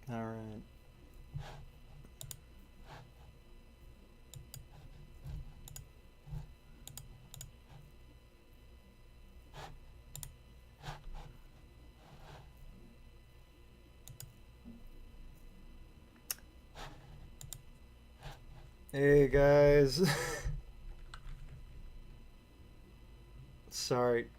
All right. Hey guys. Sorry.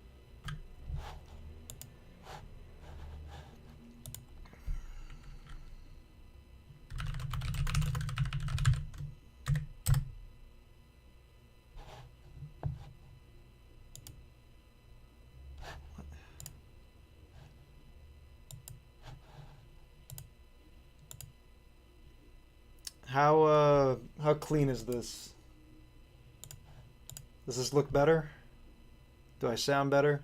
How clean is this? Does this look better? Do I sound better?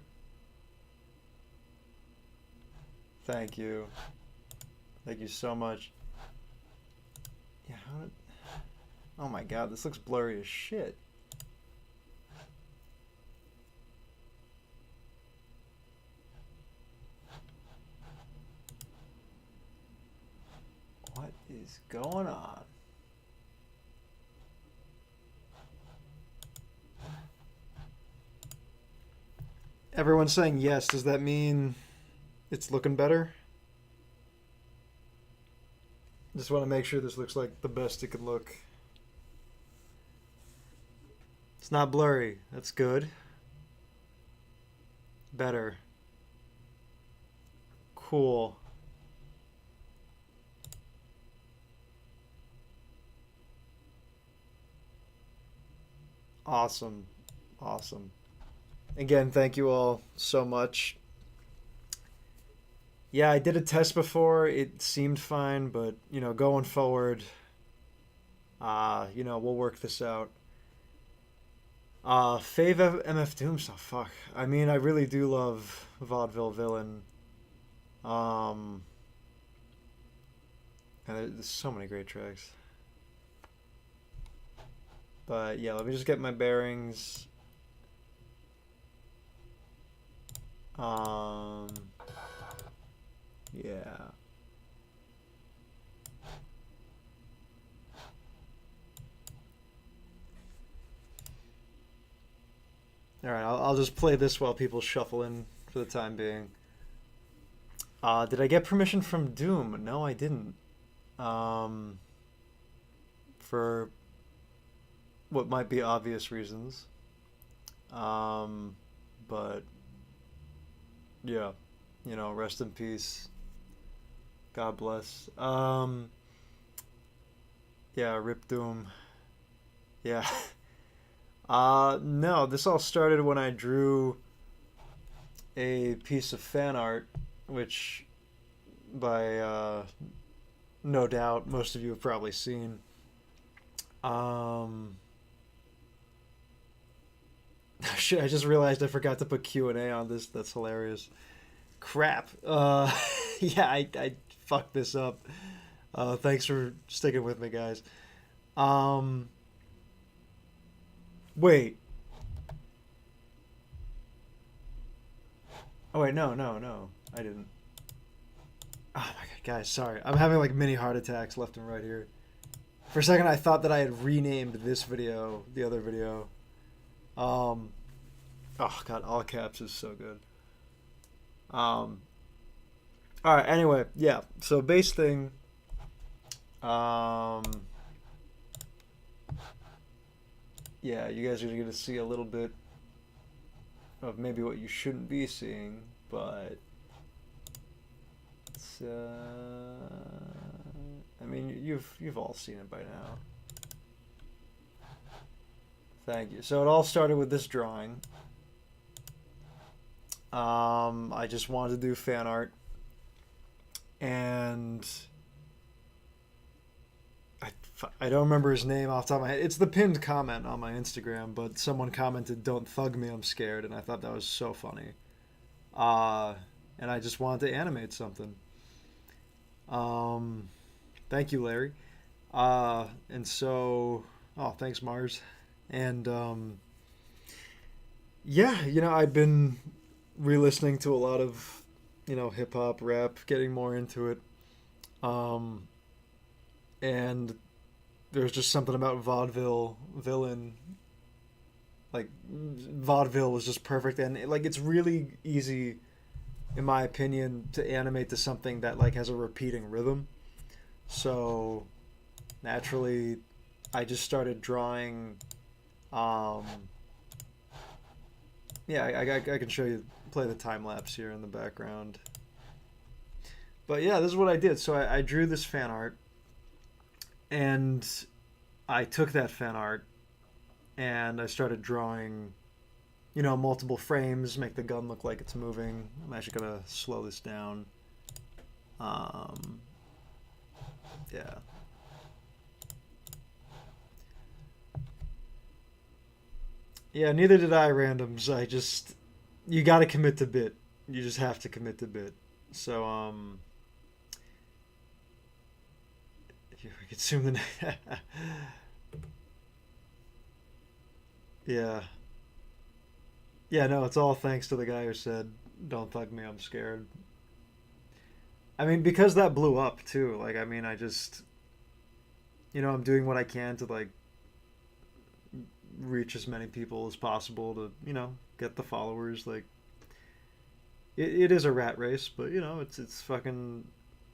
Thank you. Thank you so much. Yeah, how did... Oh my god, this looks blurry as shit. What is going on? Everyone's saying yes. Does that mean it's looking better? Just want to make sure this looks like the best it could look. It's not blurry. That's good. Better. Cool. Awesome. Awesome. Again, thank you all so much. Yeah, I did a test before. It seemed fine, but going forward, we'll work this out. Fave MF Doom stuff. Fuck. I mean, I really do love Vaudeville Villain. Um, and there's so many great tracks. But yeah, let me just get my bearings. Um, yeah. All right, I'll just play this while people shuffle in for the time being. Did I get permission from Doom? No, I didn't. Um, for what might be obvious reasons. Um, but yeah, rest in peace. God bless. Yeah, Rip Doom. Yeah. No, this all started when I drew a piece of fan art, which by no doubt most of you have probably seen. Um, shit, I just realized I forgot to put Q&A on this. That's hilarious. Crap. Yeah, I fucked this up. Thanks for sticking with me, guys. Um, wait. Oh wait, no. I didn't. Oh my god, guys, sorry. I'm having like mini heart attacks left and right here. For a second, I thought that I had renamed this video the other video. Um, oh god, all caps is so good. Um, all right. Anyway, yeah. So base thing. Um, yeah, you guys are gonna see a little bit of maybe what you shouldn't be seeing, but it's, I mean, you've all seen it by now. Thank you. So it all started with this drawing. I just wanted to do fan art, and I, I don't remember his name off the top of my head. It's the pinned comment on my Instagram, but someone commented, "Don't thug me, I'm scared," and I thought that was so funny. Uh, and I just wanted to animate something. Um, Thank you, Larry. And so, oh, thanks, Mars. And yeah, I've been re-listening to a lot of, hip hop, rap, getting more into it. Um, and there's just something about vaudeville villain. Like vaudeville was just perfect, and like it's really easy, in my opinion, to animate to something that like has a repeating rhythm. So naturally, I just started drawing. Um, yeah, I can show you play the time lapse here in the background. But yeah, this is what I did. So I drew this fan art, and I took that fan art and I started drawing, multiple frames, make the gun look like it's moving. I'm actually gonna slow this down. Um, yeah. Yeah, neither did I, randoms. You got to commit to bit. You just have to commit to bit. So, if you could zoom the. Yeah. Yeah, no, it's all thanks to the guy who said, "Don't thug me, I'm scared." I mean, because that blew up too. Like, I mean, I'm doing what I can to like reach as many people as possible to, get the followers. Like, it is a rat race, but it's fucking.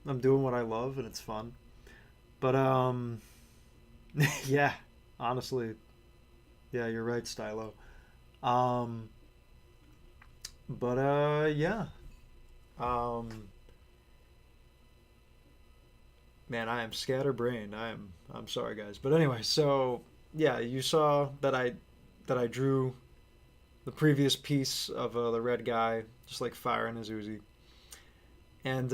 I'm doing what I love and it's fun. But yeah, honestly, yeah, you're right, Stylo. Um, but yeah. Um, Man, I am scatterbrained. I'm sorry, guys. But anyway, so yeah, you saw that I drew the previous piece of the red guy just like firing his Uzi, and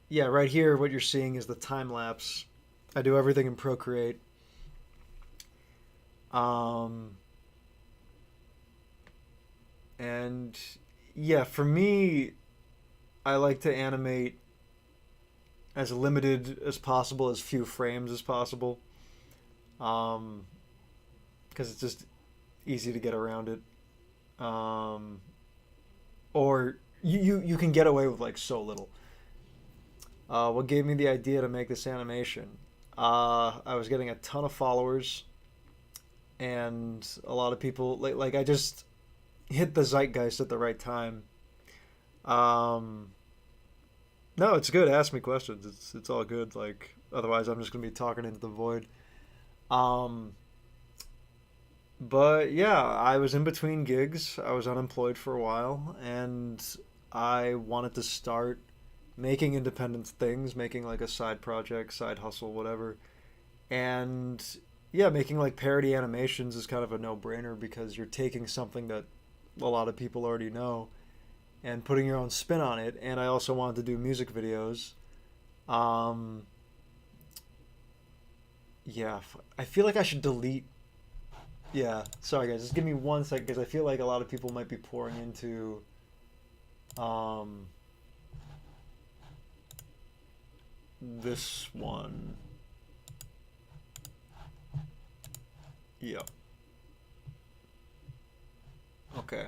yeah, right here, what you're seeing is the time lapse. I do everything in Procreate. Um, and yeah, for me, I like to animate as limited as possible, as few frames as possible, um, because it's just easy to get around it. Um, or you can get away with like so little. What gave me the idea to make this animation? I was getting a ton of followers, and a lot of people like I just hit the zeitgeist at the right time. Um, no, it's good. Ask me questions. It's all good. Like otherwise, I'm just gonna be talking into the void. Um, but yeah, I was in between gigs. I was unemployed for a while, and I wanted to start making independent things, making like a side project, side hustle, whatever. And yeah, making like parody animations is kind of a no-brainer because you're taking something that a lot of people already know and putting your own spin on it. And I also wanted to do music videos. Um, yeah, I feel like I should delete. Yeah, sorry guys, just give me 1 second because I feel like a lot of people might be pouring into um, this one. Yeah. Okay.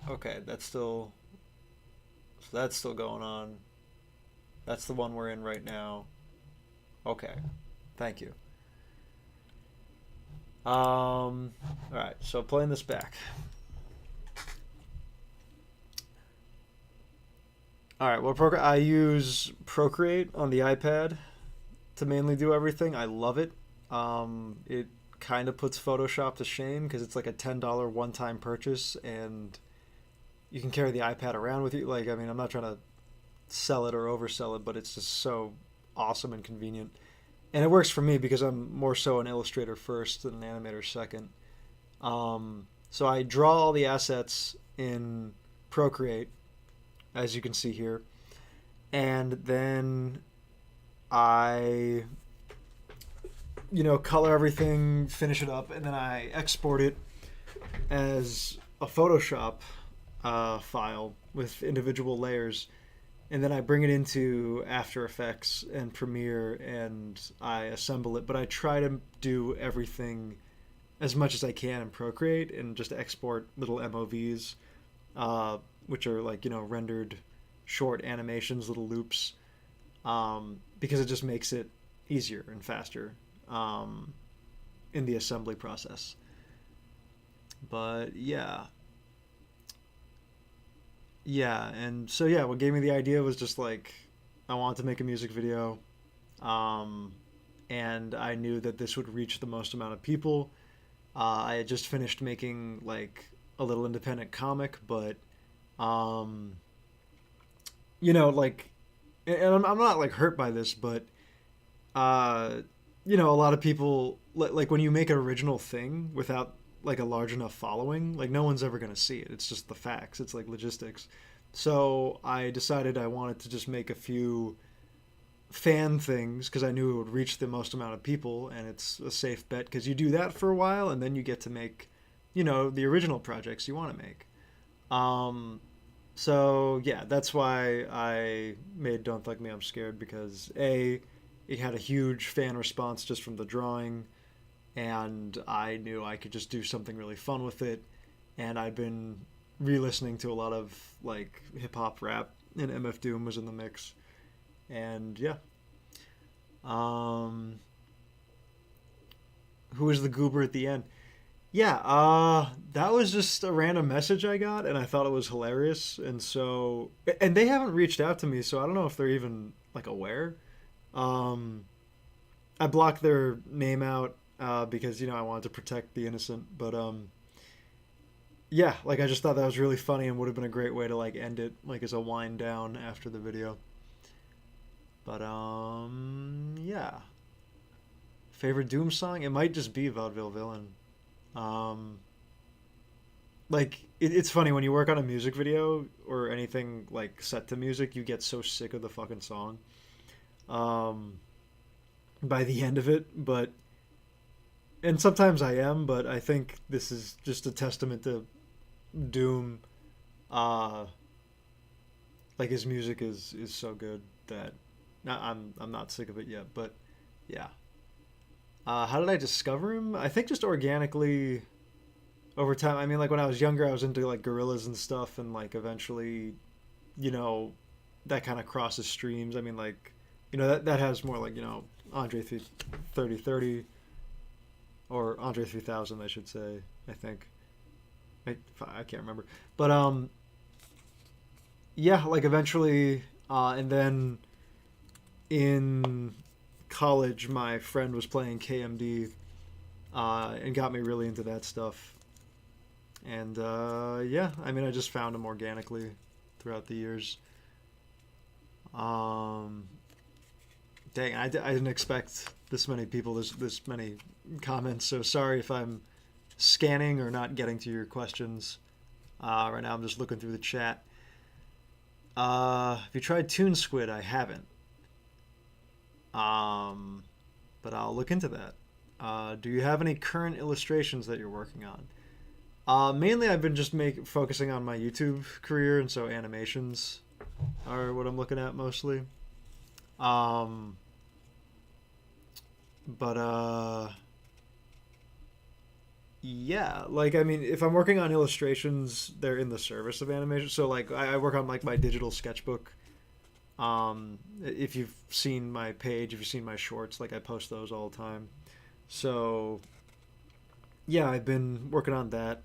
Okay, that's still going on. That's the one we're in right now. Okay. Thank you. All right. So playing this back. All right. I use Procreate on the iPad to mainly do everything. I love it. It kind of puts Photoshop to shame because it's like a $10 one-time purchase, and you can carry the iPad around with you. Like, I mean, I'm not trying to sell it or oversell it, but it's just so awesome and convenient. And it works for me because I'm more so an illustrator first and an animator second. So I draw all the assets in Procreate, as you can see here, and then I, color everything, finish it up, and then I export it as a Photoshop file with individual layers, and then I bring it into After Effects and Premiere and I assemble it. But I try to do everything as much as I can in Procreate and just export little MOVs. Uh, which are like, rendered short animations, little loops, because it just makes it easier and faster in the assembly process. But yeah, and so yeah, what gave me the idea was just like I wanted to make a music video, um, and I knew that this would reach the most amount of people. I had just finished making like a little independent comic, but um, like, and I'm not like hurt by this, but uh, a lot of people like when you make an original thing without like a large enough following, like no one's ever gonna see it. It's just the facts. It's like logistics. So I decided I wanted to just make a few fan things because I knew it would reach the most amount of people, and it's a safe bet because you do that for a while, and then you get to make, the original projects you want to make. Um, so yeah, that's why I made Don't Thug Me, I'm Scared, because it had a huge fan response just from the drawing, and I knew I could just do something really fun with it. And I've been re-listening to a lot of like hip hop rap, and MF Doom was in the mix, and yeah. Um, who was the goober at the end? Yeah, that was just a random message I got, and I thought it was hilarious, and so, and they haven't reached out to me, so I don't know if they're even like aware. Um, I blocked their name out because I wanted to protect the innocent, but yeah, like I just thought that was really funny and would have been a great way to like end it like as a wind down after the video. But yeah, favorite Doom song? It might just be Vaudeville Villain. Um, like it's funny when you work on a music video or anything like set to music, you get so sick of the fucking song um, by the end of it. But and sometimes I am, but I think this is just a testament to Doom. Uh, like his music is so good that I'm not sick of it yet. But yeah. How did I discover him? I think just organically over time. I mean, like when I was younger, I was into like gorillas and stuff, and like eventually, you know, that kind of crosses streams. I mean, like, that has more like Andre 3030 or Andre 3000, I should say. I think I can't remember, but yeah, like eventually, and then in college, my friend was playing KMD and got me really into that stuff. And yeah, I mean, I just found him organically throughout the years. Um, dang, I didn't expect this many people, this many comments. So sorry if I'm scanning or not getting to your questions. Right now, I'm just looking through the chat. Have you tried Toon Squid? I haven't. But I'll look into that. Do you have any current illustrations that you're working on? Mainly, I've been just focusing on my YouTube career, and so animations are what I'm looking at mostly. Um, but yeah, like I mean, if I'm working on illustrations, they're in the service of animation. So like, I work on like my digital sketchbook. If you've seen my page, if you've seen my shorts, like I post those all the time. So yeah, I've been working on that.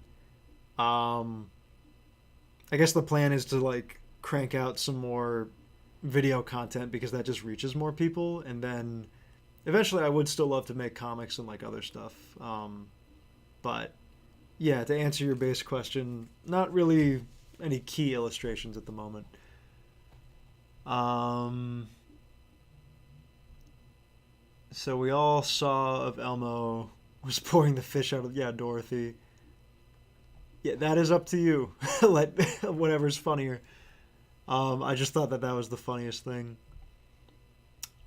Um, I guess the plan is to like crank out some more video content because that just reaches more people, and then eventually I would still love to make comics and like other stuff. But yeah, to answer your base question, not really any key illustrations at the moment. Um, so we all saw of Elmo was pouring the fish out of Dorothy. Yeah, that is up to you. Let whatever's funnier. I just thought that was the funniest thing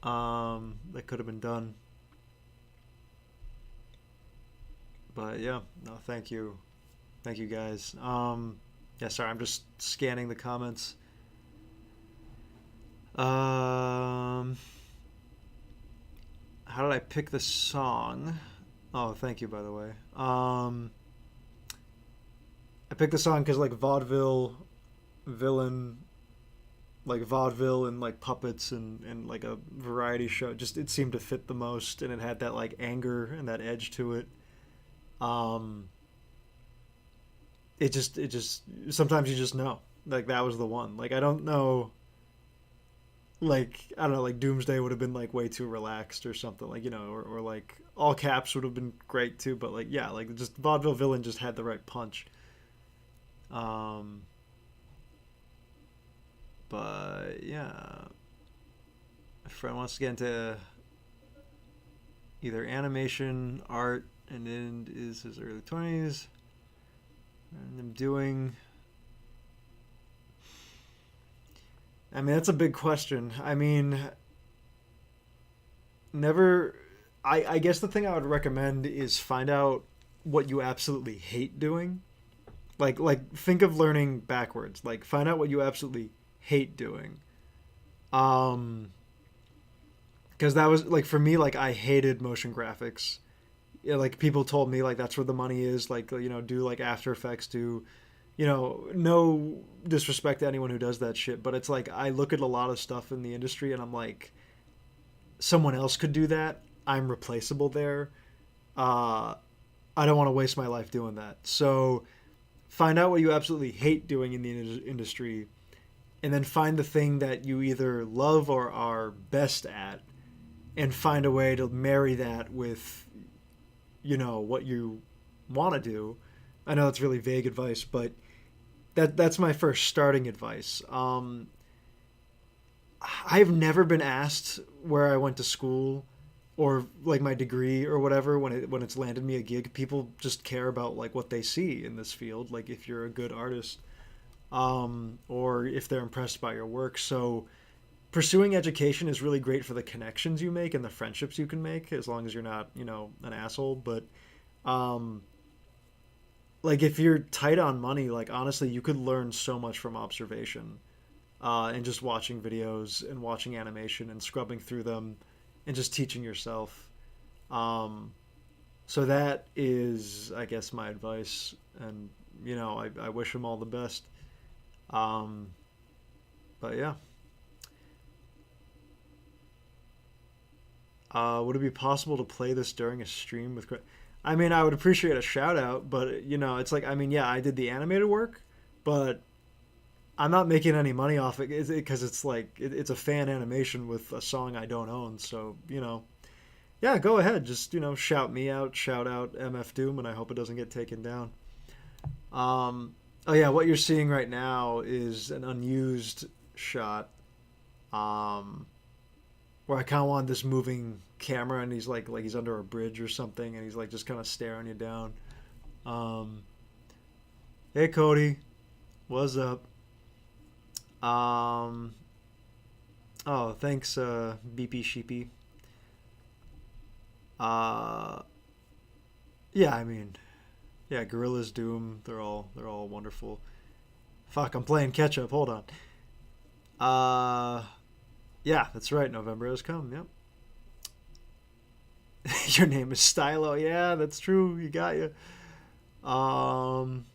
that could have been done. But yeah, no, thank you guys. Yeah, sorry, I'm just scanning the comments. How did I pick the song? Oh, thank you, by the way. I picked the song because like vaudeville villain, like vaudeville and like puppets and like a variety show. Just it seemed to fit the most, and it had that like anger and that edge to it. Um, it just sometimes you just know like that was the one. Like I don't know, like I don't know, like Doomsday would have been like way too relaxed or something, like or like All Caps would have been great too, but like yeah, like just vaudeville villain just had the right punch. Um, but yeah, a friend wants to get into either animation, art, and in is his early 20s. And I'm doing. I mean, that's a big question. I mean, never. I guess the thing I would recommend is find out what you absolutely hate doing. Like think of learning backwards. Like find out what you absolutely hate doing. Um, because that was like for me, like I hated motion graphics. Yeah, like people told me like that's where the money is. Like do like After Effects, do no disrespect to anyone who does that shit, but it's like I look at a lot of stuff in the industry and I'm like, someone else could do that. I'm replaceable there. Uh, I don't want to waste my life doing that. So find out what you absolutely hate doing in the industry, and then find the thing that you either love or are best at, and find a way to marry that with what you want to do. I know that's really vague advice, but that's my first starting advice. I've never been asked where I went to school or like my degree or whatever when it's landed me a gig. People just care about like what they see in this field, like if you're a good artist, or if they're impressed by your work. So pursuing education is really great for the connections you make and the friendships you can make, as long as you're not an asshole. But um, like if you're tight on money, like honestly, you could learn so much from observation, and just watching videos and watching animation and scrubbing through them and just teaching yourself. Um, so that is, I guess, my advice. And I wish them all the best. Um, but yeah. Would it be possible to play this during a stream with? I mean, I would appreciate a shout out, but it's like, I mean, yeah, I did the animated work, but I'm not making any money off it because it's like it's a fan animation with a song I don't own. So yeah, go ahead, just shout me out, shout out MF Doom, and I hope it doesn't get taken down. Oh yeah, what you're seeing right now is an unused shot, um, where I kind of want this moving camera, and he's like he's under a bridge or something, and he's like just kind of staring you down. Um, hey Cody, what's up? Um, oh, thanks, BP Sheepy. Uh, yeah, I mean, yeah, Gorilla's Doom, they're all wonderful. Fuck, I'm playing catch up. Hold on. Uh, yeah, that's right. November has come. Yep. Your name is Stylo. Yeah, that's true. You got you. Um,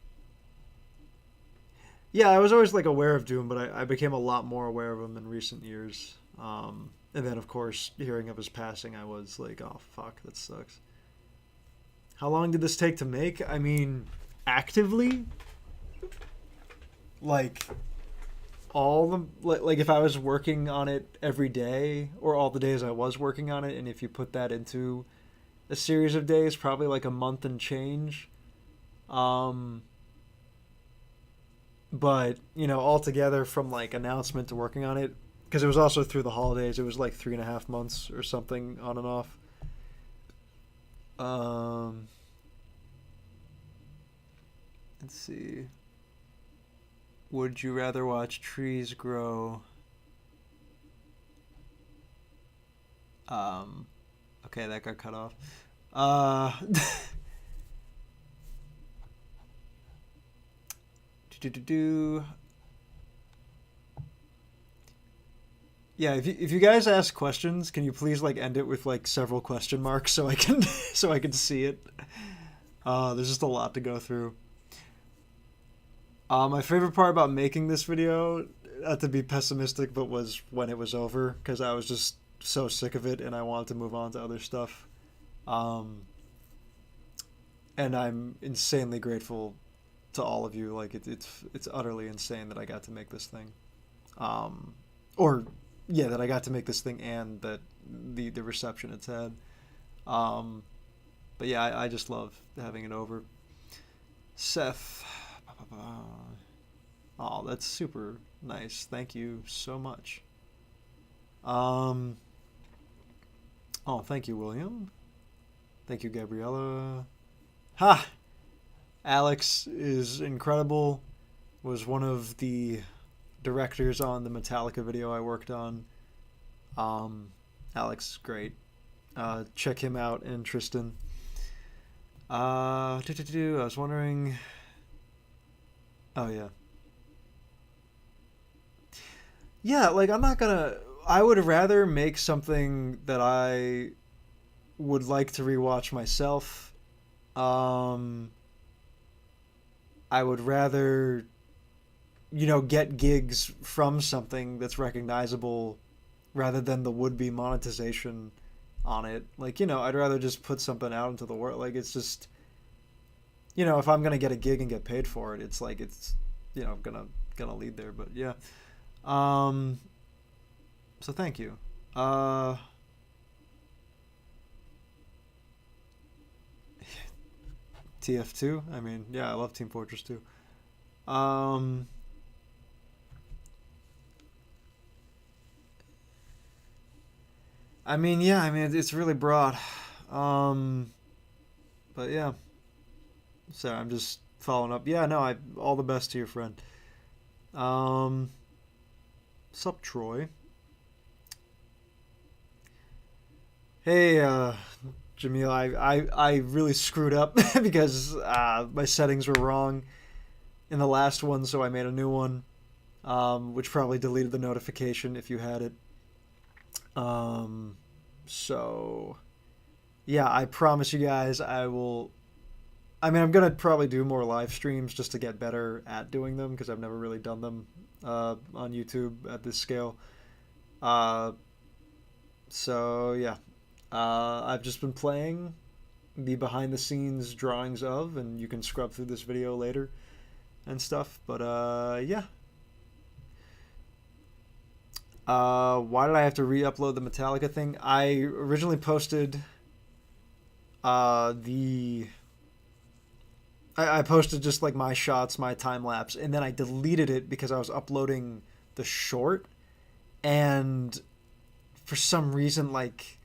yeah, I was always like aware of Doom, but I became a lot more aware of him in recent years. And then of course, hearing of his passing, I was like, oh fuck, that sucks. How long did this take to make? I mean, actively, like all the like if I was working on it every day or all the days I was working on it, and if you put that into a series of days, probably like a month and change. Um, but altogether from like announcement to working on it, because it was also through the holidays, it was like 3.5 months or something on and off. Um, let's see. Would you rather watch trees grow? Um, okay, that got cut off. Uh, do do do. Yeah, if you guys ask questions, can you please like end it with like several question marks so I can so I can see it. There's just a lot to go through. My favorite part about making this video, not to be pessimistic, but was when it was over, because I was just so sick of it and I wanted to move on to other stuff. Um, and I'm insanely grateful to all of you. Like it's utterly insane that I got to make this thing. Um, or yeah, that I got to make this thing and that the reception it's had. Um, but yeah, I just love having it over. Seth. Oh, that's super nice. Thank you so much. Um, oh, thank you, William. Thank you, Gabriella. Ha! Alex is incredible. Was one of the directors on the Metallica video I worked on. Alex is great. Check him out and Tristan. I was wondering. Oh yeah. Yeah, like I'm not gonna. I would rather make something that I would like to rewatch myself. Um, I would rather, get gigs from something that's recognizable rather than the would-be monetization on it. Like, I'd rather just put something out into the world. Like, it's just, if I'm gonna get a gig and get paid for it, it's like it's, gonna lead there. But yeah. Um, so thank you. TF2. I mean, yeah, I love Team Fortress 2. Um, I mean, yeah, I mean it's really broad. Um, but yeah. Sorry, I'm just following up. Yeah, no, I all the best to your friend. Um, sup, Troy? Hey, Jamil, I really screwed up because my settings were wrong in the last one, so I made a new one, which probably deleted the notification if you had it. Um, so, yeah, I promise you guys I will. I mean, I'm gonna probably do more live streams just to get better at doing them because I've never really done them on YouTube at this scale. Uh, so yeah, I've just been playing the behind the scenes drawings of, and you can scrub through this video later and stuff. But yeah. Why did I have to re-upload the Metallica thing? I originally posted the I posted just like my shots, my time lapse, and then I deleted it because I was uploading the short, and for some reason like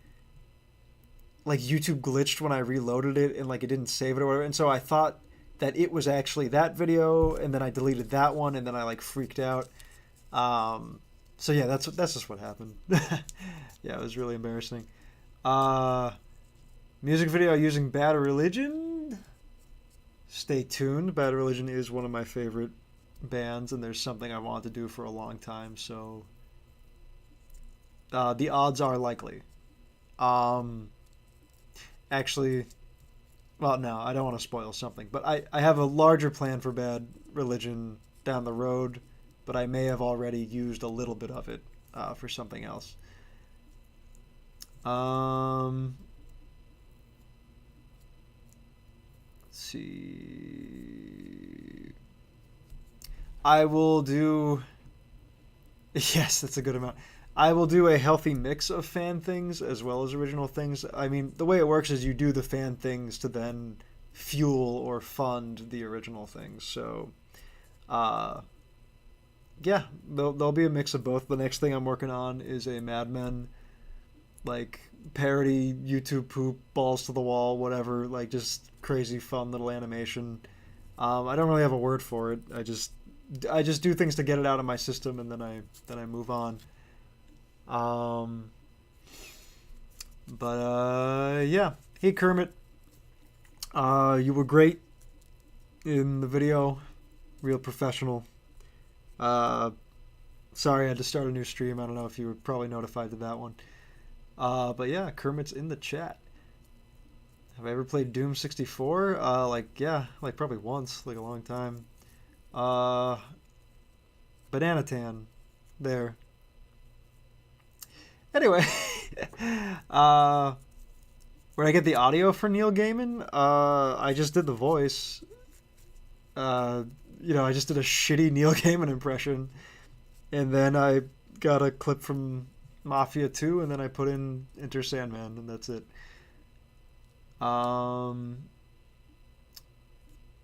YouTube glitched when I reloaded it and like it didn't save it or whatever. And so I thought that it was actually that video, and then I deleted that one, and then I like freaked out. So yeah, that's just what happened. Yeah, it was really embarrassing. Uh, Music video using Bad Religion. Stay tuned. Bad Religion is one of my favorite bands, and there's something I want to do for a long time. So the odds are likely. Um, Actually, well, no, I don't want to spoil something, but I have a larger plan for Bad Religion down the road, but I may have already used a little bit of it for something else. Let's see. I will do. Yes, that's a good amount. I will do a healthy mix of fan things as well as original things. I mean, the way it works is you do the fan things to then fuel or fund the original things. So, uh, yeah, there'll be a mix of both. The next thing I'm working on is a Mad Men, like, parody, YouTube poop, balls to the wall, whatever, like, just crazy fun little animation. I don't really have a word for it. I just do things to get it out of my system, and then I move on. Um, but yeah. Hey Kermit, you were great in the video, real professional. Uh, Sorry I had to start a new stream. I don't know if you were probably notified to that one. But yeah, Kermit's in the chat. Have I ever played Doom 64? Like yeah, like probably once, like a long time. Uh, Banana Tan. There. Anyway, uh, where I get the audio for Neil Gaiman, I just did the voice. Uh, I just did a shitty Neil Gaiman impression, and then I got a clip from Mafia 2, and then I put in Enter Sandman, and that's it. Um,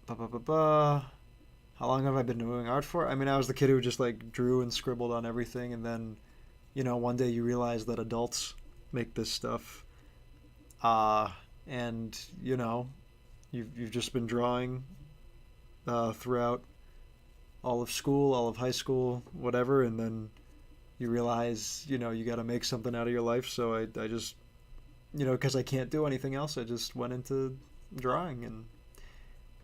ba ba ba ba. How long have I been doing art for? I mean, I was the kid who just like drew and scribbled on everything, and then, one day you realize that adults make this stuff, uh, and you've just been drawing throughout all of school, all of high school, whatever, and then you realize you got to make something out of your life. So I just because I can't do anything else, I just went into drawing and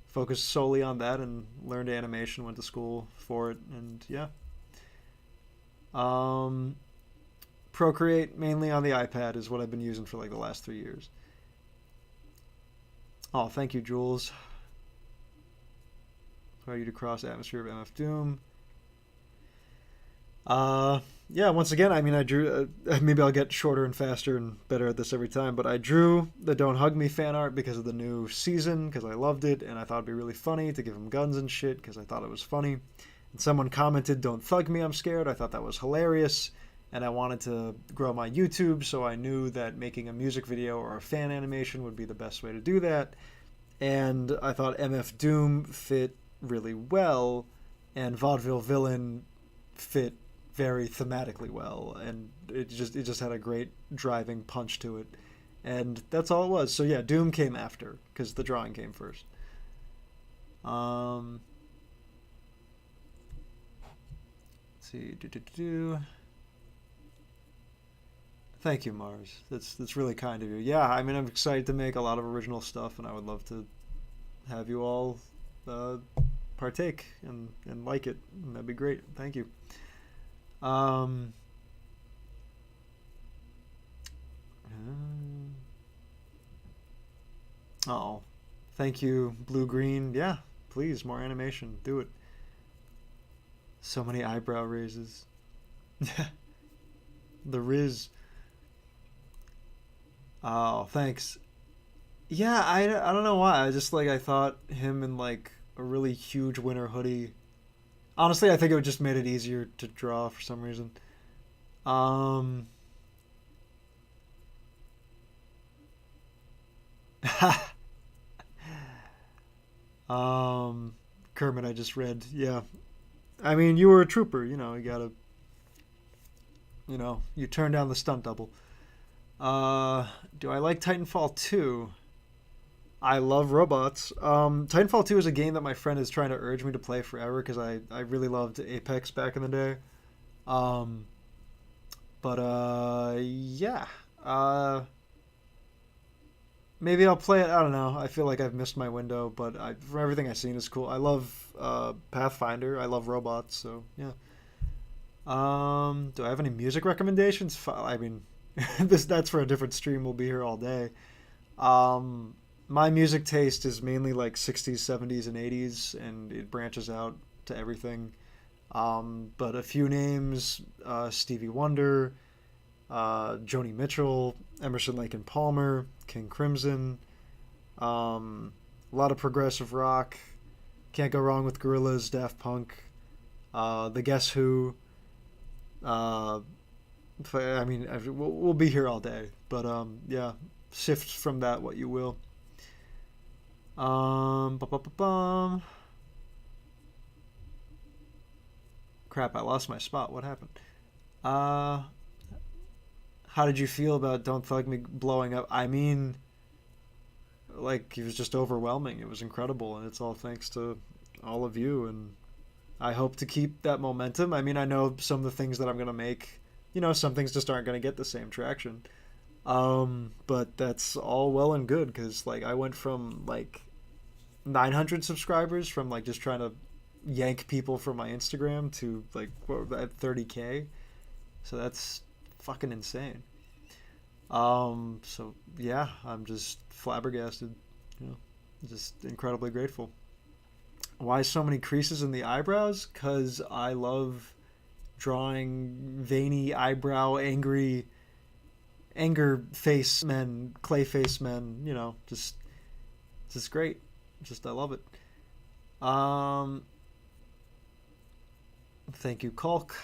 focused solely on that and learned animation, went to school for it, and yeah. Um, Procreate mainly on the iPad is what I've been using for like the last 3 years. Oh, thank you, Jules. Ready to cross atmosphere of MF Doom. Yeah, once again, I mean, I drew. Maybe I'll get shorter and faster and better at this every time, but I drew the Don't Hug Me fan art because of the new season, because I loved it, and I thought it'd be really funny to give him guns and shit, because I thought it was funny. And someone commented, "Don't thug me, I'm scared." I thought that was hilarious, and I wanted to grow my YouTube, so I knew that making a music video or a fan animation would be the best way to do that. And I thought MF Doom fit really well, and Vaudeville Villain fit very thematically well, and it just had a great driving punch to it, and that's all it was. So yeah, Doom came after because the drawing came first. Um, let's see. Thank you, Mars. That's really kind of you. Yeah, I mean, I'm excited to make a lot of original stuff, and I would love to have you all uh, partake and like it. And that'd be great. Thank you. Um, oh, thank you, Blue Green. Yeah, please, more animation. Do it. So many eyebrow raises. The Riz. Oh, thanks. Yeah, I don't know why. I just like I thought him in like a really huge winter hoodie. Honestly, I think it would just made it easier to draw for some reason. Um, um, Kermit, I just read. Yeah, I mean, you were a trooper. You gotta, you turned down the stunt double. Do I like Titanfall 2? I love robots. Titanfall 2 is a game that my friend is trying to urge me to play forever because I really loved Apex back in the day. Um, but yeah. Uh, Maybe I'll play it. I don't know. I feel like I've missed my window, but from everything I've seen, it's cool. I love Pathfinder. I love robots, so yeah. Do I have any music recommendations? I mean, that's for a different stream. We'll be here all day. Um, my music taste is mainly like 60s, 70s, and 80s, and it branches out to everything. But a few names: Stevie Wonder, Joni Mitchell, Emerson, Lake and Palmer, King Crimson. A lot of progressive rock. Can't go wrong with Gorillaz, Daft Punk, The Guess Who. Uh, I mean, we'll be here all day, but yeah, sift from that what you will. Bum. Crap, I lost my spot. What happened? Uh, how did you feel about Don't Thug Me blowing up? I mean, like, it was just overwhelming. It was incredible, and it's all thanks to all of you, and I hope to keep that momentum. I mean, I know some of the things that I'm gonna make, some things just aren't gonna get the same traction. But that's all well and good because like I went from like 900 subscribers from like just trying to yank people from my Instagram to like at 30K. So that's fucking insane. So yeah, I'm just flabbergasted, you know, just incredibly grateful. Why so many creases in the eyebrows? Because I love drawing veiny eyebrow, anger face men, clay face men. You know, just great. Just I love it. Um, Thank you, Culk.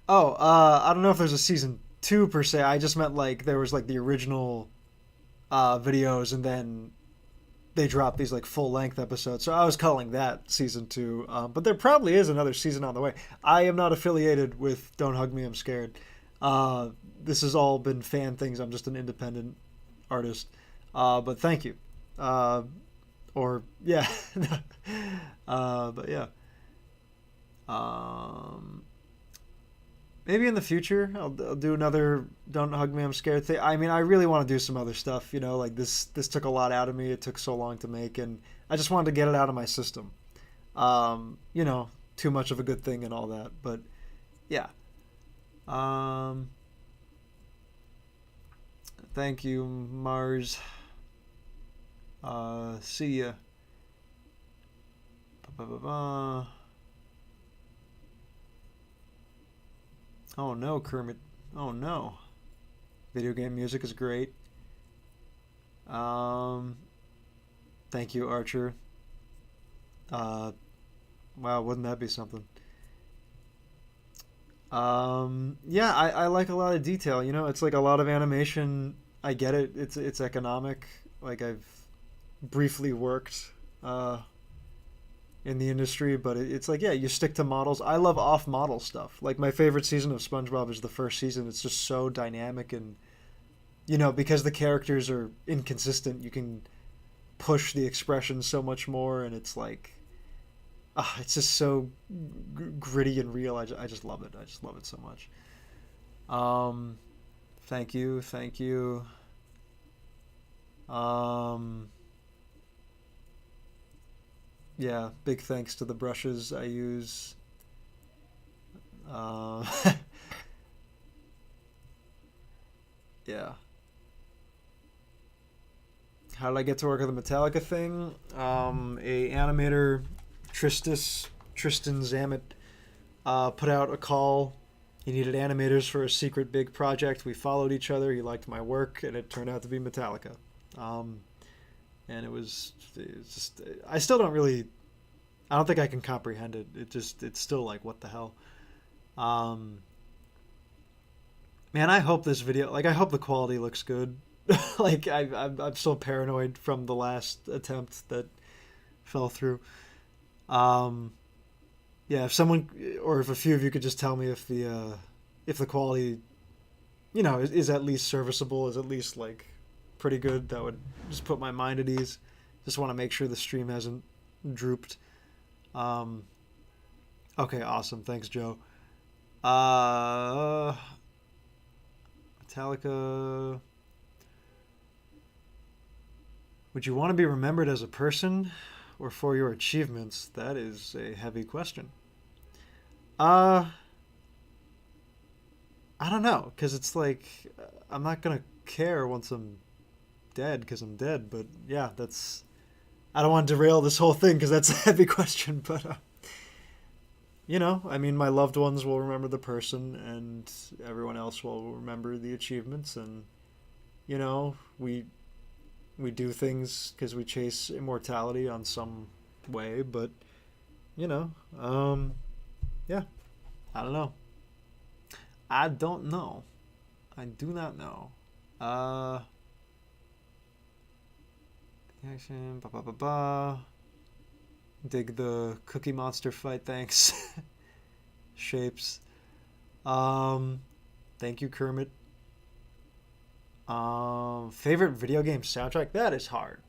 Oh, I don't know if there's a season two per se. I just meant like there was like the original videos, and then they dropped these like full length episodes. So I was calling that season two. But there probably is another season on the way. I am not affiliated with Don't Hug Me, I'm Scared. This has all been fan things. I'm just an independent artist. But thank you. Or yeah. But yeah. Um, Maybe in the future I'll do another Don't Hug Me, I'm Scared thing. I mean, I really want to do some other stuff. You know, like this took a lot out of me. It took so long to make, and I just wanted to get it out of my system. You know, too much of a good thing and all that. But yeah. Um, Thank you, Mars. See ya. Ba-ba-ba-ba. Oh no, Kermit. Oh no. Video game music is great. Um, Thank you, Archer. Uh, wow, wouldn't that be something? Yeah, I like a lot of detail. You know, it's like a lot of animation. I get it. It's economic. Like I've briefly worked uh, in the industry, but it's like yeah, you stick to models. I love off-model stuff. Like my favorite season of SpongeBob is the first season. It's just so dynamic, and you know because the characters are inconsistent, you can push the expression so much more, and it's like it's just so gritty and real. I just love it. I just love it so much. Um, Thank you, thank you. Um, yeah, big thanks to the brushes I use. Uh, yeah. How did I get to work with the Metallica thing? A animator, Tristan Zamet, put out a call. He needed animators for a secret big project. We followed each other. He liked my work, and it turned out to be Metallica. Um, and it's just I still don't really. I don't think I can comprehend it. It's still like what the hell. Um, Man, I hope this video like I hope the quality looks good. Like I'm so paranoid from the last attempt that fell through. Um, yeah, if someone or if a few of you could just tell me if the quality is at least serviceable, is at least like pretty good, that would just put my mind at ease. Just want to make sure the stream hasn't drooped. Um, okay, awesome. Thanks, Joe. Uh, Metallica. Would you want to be remembered as a person or for your achievements? That is a heavy question. Uh, I don't know, because it's like I'm not gonna care once I'm dead, because I'm dead. But yeah, that's I don't want to derail this whole thing because that's a heavy question. But I mean, my loved ones will remember the person, and everyone else will remember the achievements, and we do things because we chase immortality on some way. But you know, yeah, I don't know. I don't know. I do not know. Uh, Action. Ba ba ba ba. Dig the Cookie Monster fight. Thanks. Shapes. Um, Thank you, Kermit. Favorite video game soundtrack? That is hard.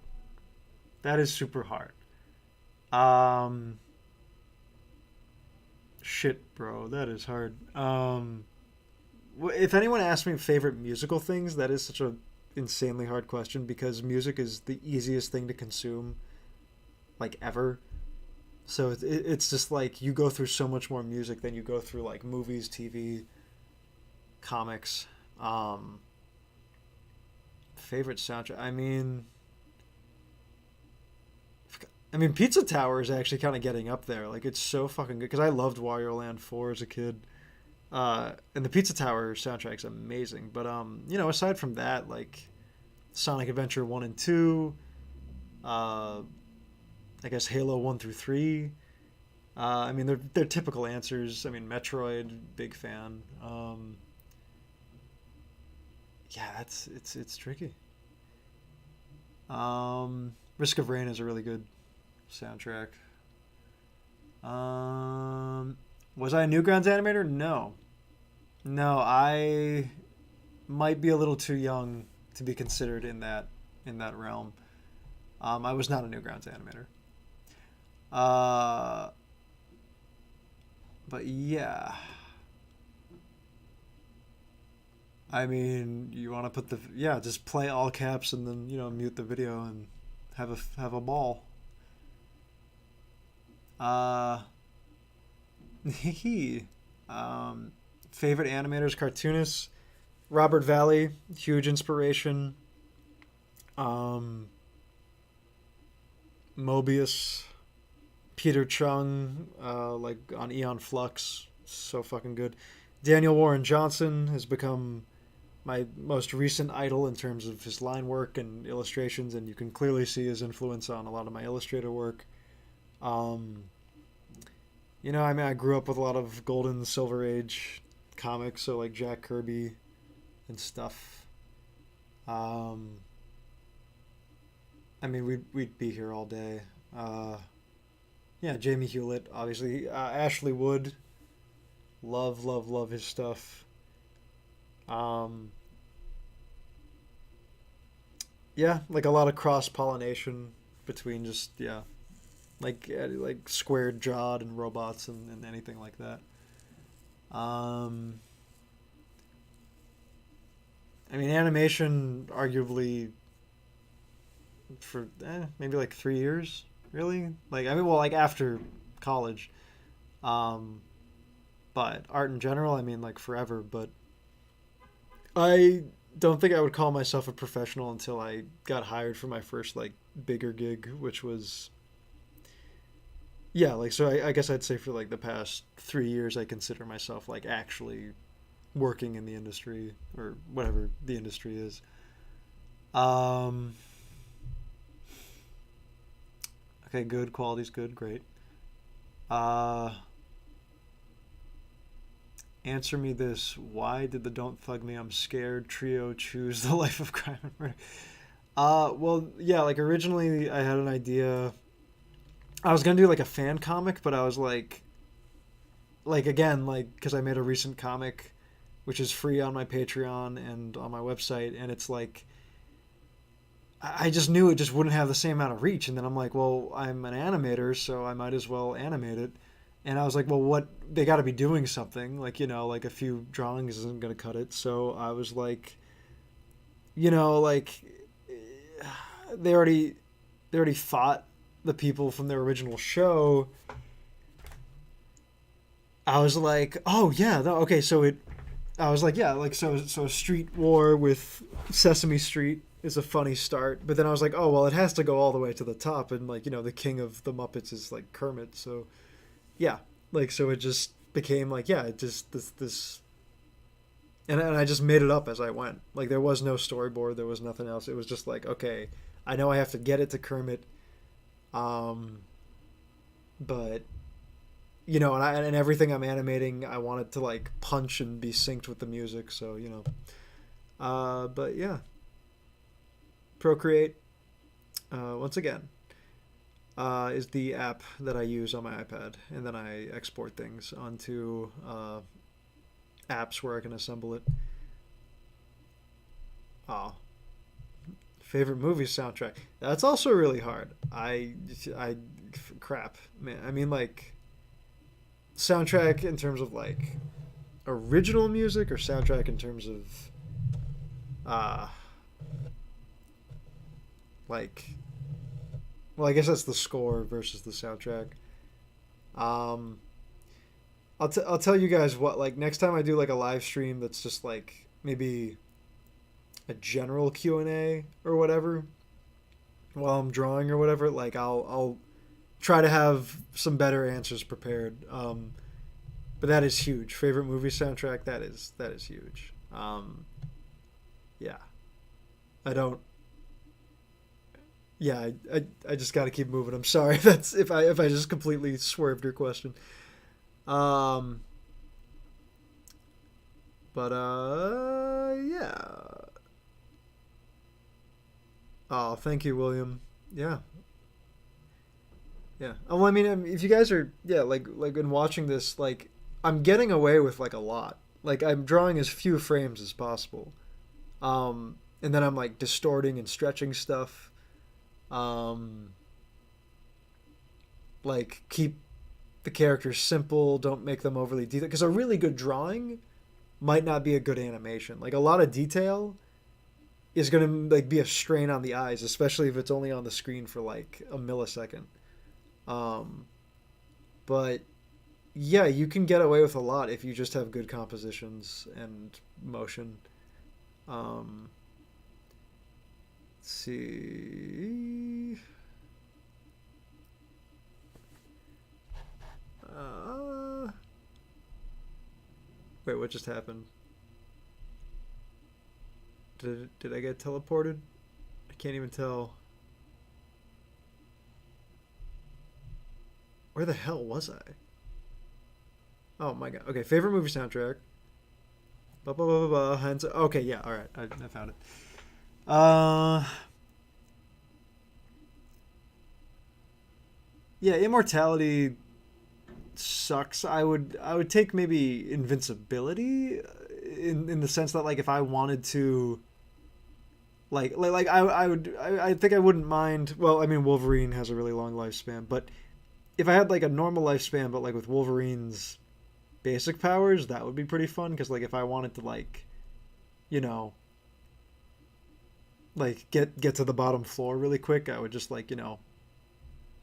That is super hard. Um, Shit, bro. That is hard. If anyone asks me favorite musical things, that is such a insanely hard question because music is the easiest thing to consume like ever. So it's just like you go through so much more music than you go through like movies, TV. comics. Favorite soundtrack. I mean, Pizza Tower is actually kind of getting up there. Like, it's so fucking good because I loved Wario Land 4 as a kid. And the Pizza Tower soundtrack's amazing. But aside from that, like Sonic Adventure 1 and 2, I guess Halo 1 through 3. They're typical answers. I mean, Metroid, big fan. Yeah, it's tricky. Risk of Rain is a really good soundtrack. Was I a Newgrounds animator? No. No, I might be a little too young to be considered in that realm. I was not a Newgrounds animator. Uh, but yeah, I mean, you want to put just play all caps and then mute the video and have a ball. Uh, um, favorite animators, cartoonists, Robert Valley, huge inspiration. Um, Mobius, Peter Chung, like on Eon Flux, so fucking good. Daniel Warren Johnson has become my most recent idol in terms of his line work and illustrations, and you can clearly see his influence on a lot of my illustrator work. Um, I grew up with a lot of Golden Silver Age comics, so like Jack Kirby and stuff. Um, we'd be here all day. Uh, yeah, Jamie Hewlett, obviously. Ashley Wood, love, love, love his stuff. Um, yeah, like a lot of cross pollination between just like squared jawed and robots and anything like that. Um, Animation arguably for maybe like 3 years, really. Like after college. Um, but art in general, like forever. But I don't think I would call myself a professional until I got hired for my first like bigger gig, which was yeah. Like so, I guess I'd say for like the past 3 years, I consider myself like actually working in the industry or whatever the industry is. Um, okay, good. Quality's good. Great. Uh, Answer me this. Why did the Don't Thug Me, I'm Scared trio choose the life of crime and murder? Well, yeah, like originally I had an idea. I was gonna do like a fan comic, but I was like again, like, because I made a recent comic, which is free on my Patreon and on my website, and it's like, I just knew it just wouldn't have the same amount of reach. And then I'm like, well, I'm an animator, so I might as well animate it. And I was like, well, what? They got to be doing something. Like, like a few drawings isn't going to cut it. So I was like, like they already they already fought the people from their original show. I was like, oh yeah, okay. I was like, yeah, like so Street War with Sesame Street is a funny start, but then I was like, oh well, it has to go all the way to the top, and like the king of the Muppets is like Kermit, so yeah, like so it just became like yeah, it just this, and I just made it up as I went. Like there was no storyboard, there was nothing else. It was just like okay, I know I have to get it to Kermit, um, but and everything I'm animating, I want it to like punch and be synced with the music. So but yeah, Procreate, once again, is the app that I use on my iPad, and then I export things onto apps where I can assemble it. Oh, favorite movie soundtrack. That's also really hard. I crap, man. Like soundtrack in terms of like original music or soundtrack in terms of uh like well I guess that's the score versus the soundtrack. um I'll tell you guys what, like, next time I do like a live stream that's just like maybe a general Q&A or whatever while I'm drawing or whatever, like I'll try to have some better answers prepared. But that is huge. Favorite movie soundtrack, that is huge. Yeah. I don't yeah, I just got to keep moving. I'm sorry. That's if I just completely swerved your question. Um but yeah. Oh, thank you, William. Yeah. Yeah. Oh, I mean, if you guys are, yeah, like in watching this, like I'm getting away with like a lot. Like I'm drawing as few frames as possible. And then I'm like distorting and stretching stuff. Um, like keep the characters simple. Don't make them overly detailed. Because a really good drawing might not be a good animation. Like a lot of detail is gonna like be a strain on the eyes, especially if it's only on the screen for like a millisecond. Um, but yeah, you can get away with a lot if you just have good compositions and motion. Um, let's see. Uh, wait, what just happened? Did I get teleported? I can't even tell. Where the hell was I? Oh my god. Okay, favorite movie soundtrack. Ba ba ba ba ba. Hands. Okay, yeah. All right, I found it. Uh, yeah. Immortality sucks. I would take maybe invincibility, in the sense that like if I wanted to, like I think I wouldn't mind. Well, I mean Wolverine has a really long lifespan, but if I had like a normal lifespan, but like with Wolverine's basic powers, that would be pretty fun. Because like if I wanted to like, you know, like get to the bottom floor really quick, I would just like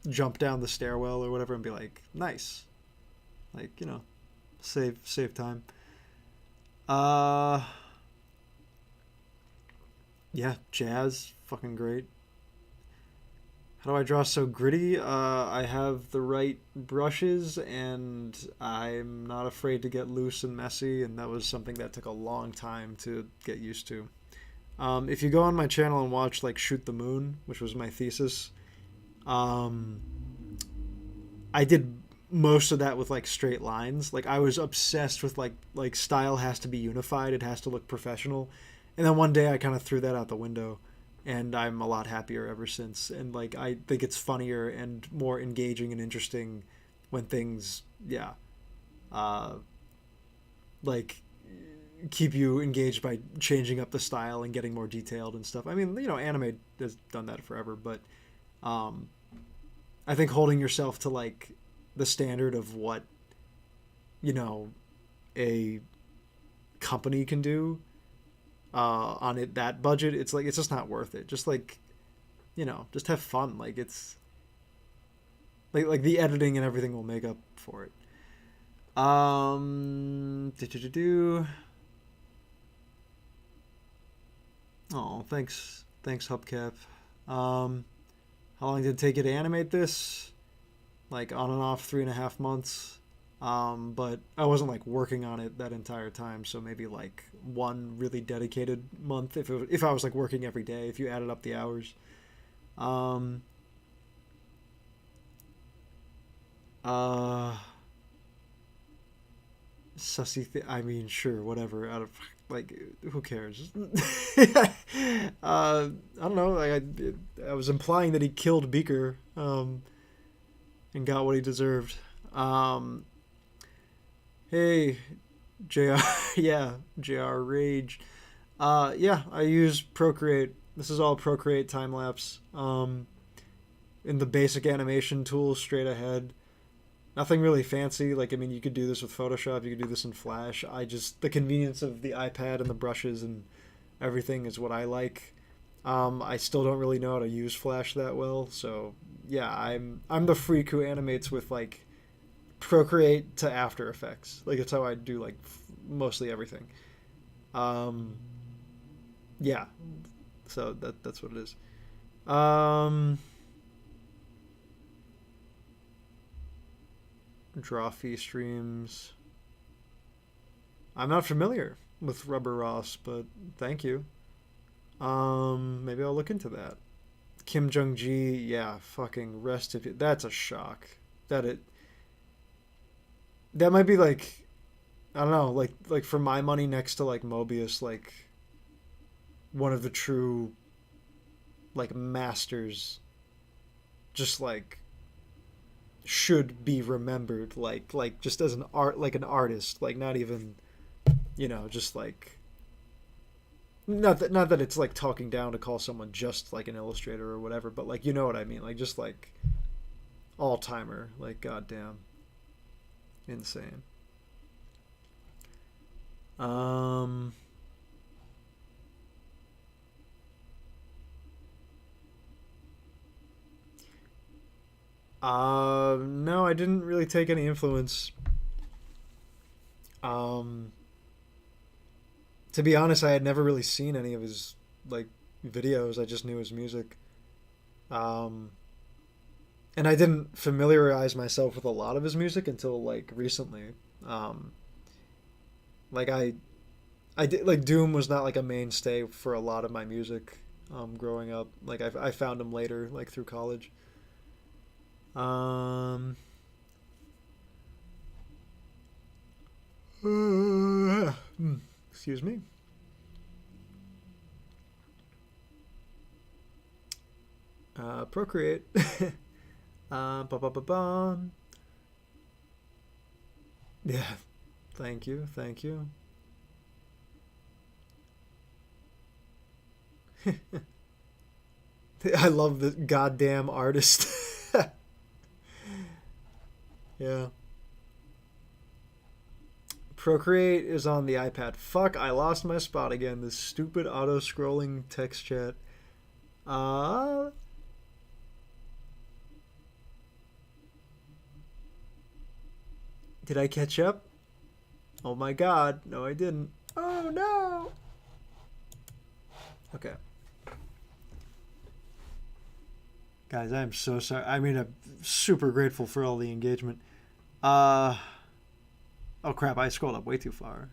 jump down the stairwell or whatever and be like, nice, like save time. Uh, yeah, jazz, fucking great. How do I draw so gritty? I have the right brushes, and I'm not afraid to get loose and messy, and that was something that took a long time to get used to. If you go on my channel and watch like Shoot the Moon, which was my thesis, um, I did most of that with like straight lines. Like I was obsessed with like style has to be unified, it has to look professional. And then one day I kind of threw that out the window, and I'm a lot happier ever since. And like I think it's funnier and more engaging and interesting when things, yeah, uh, like keep you engaged by changing up the style and getting more detailed and stuff. I mean, anime has done that forever, but um, I think holding yourself to like the standard of what you know a company can do on it that budget, it's like it's just not worth it. Just like just have fun. Like it's like the editing and everything will make up for it. Do. Oh, thanks Hubcap. Um, how long did it take you to animate this? Like on and off 3.5 months. But I wasn't like working on it that entire time, so maybe like one really dedicated month if I was like working every day, if you added up the hours. Um, uh, I mean, sure, whatever. Out of like, who cares? I don't know. Like I was implying that he killed Beaker, and got what he deserved. Um, hey, Jr. Yeah, Jr. Rage. Yeah, I use Procreate. This is all Procreate time lapse. In the basic animation tools straight ahead. Nothing really fancy. Like I mean, you could do this with Photoshop. You could do this in Flash. I just the convenience of the iPad and the brushes and everything is what I like. I still don't really know how to use Flash that well, so yeah, I'm the freak who animates with like Procreate to After Effects. Like that's how I do like mostly everything. Um, yeah, so that's what it is. Um, draw fee streams. I'm not familiar with Rubber Ross, but thank you. Maybe I'll look into that. Kim Jung Ji, yeah, fucking rest of it. That's a shock. That it that might be like I don't know, like for my money next to like Mobius, like one of the true like masters, just like should be remembered, like just as an art, like an artist, like not even just like not that it's like talking down to call someone just like an illustrator or whatever, but like you know what I mean, like just like all timer, like goddamn insane. Um, no, I didn't really take any influence. Um, to be honest, I had never really seen any of his like videos. I just knew his music. Um, and I didn't familiarize myself with a lot of his music until like recently. Um, like I did like Doom was not like a mainstay for a lot of my music growing up. Like I found him later, like through college. Um, excuse me. Procreate. Ba ba ba ba. Yeah, thank you, thank you. I love the goddamn artist. Yeah. Procreate is on the iPad. Fuck, I lost my spot again. This stupid auto scrolling text chat. Uh did I catch up? Oh my god. No, I didn't. Oh no. Okay. Guys, I am so sorry. I mean, I'm super grateful for all the engagement. Uh oh crap, I scrolled up way too far.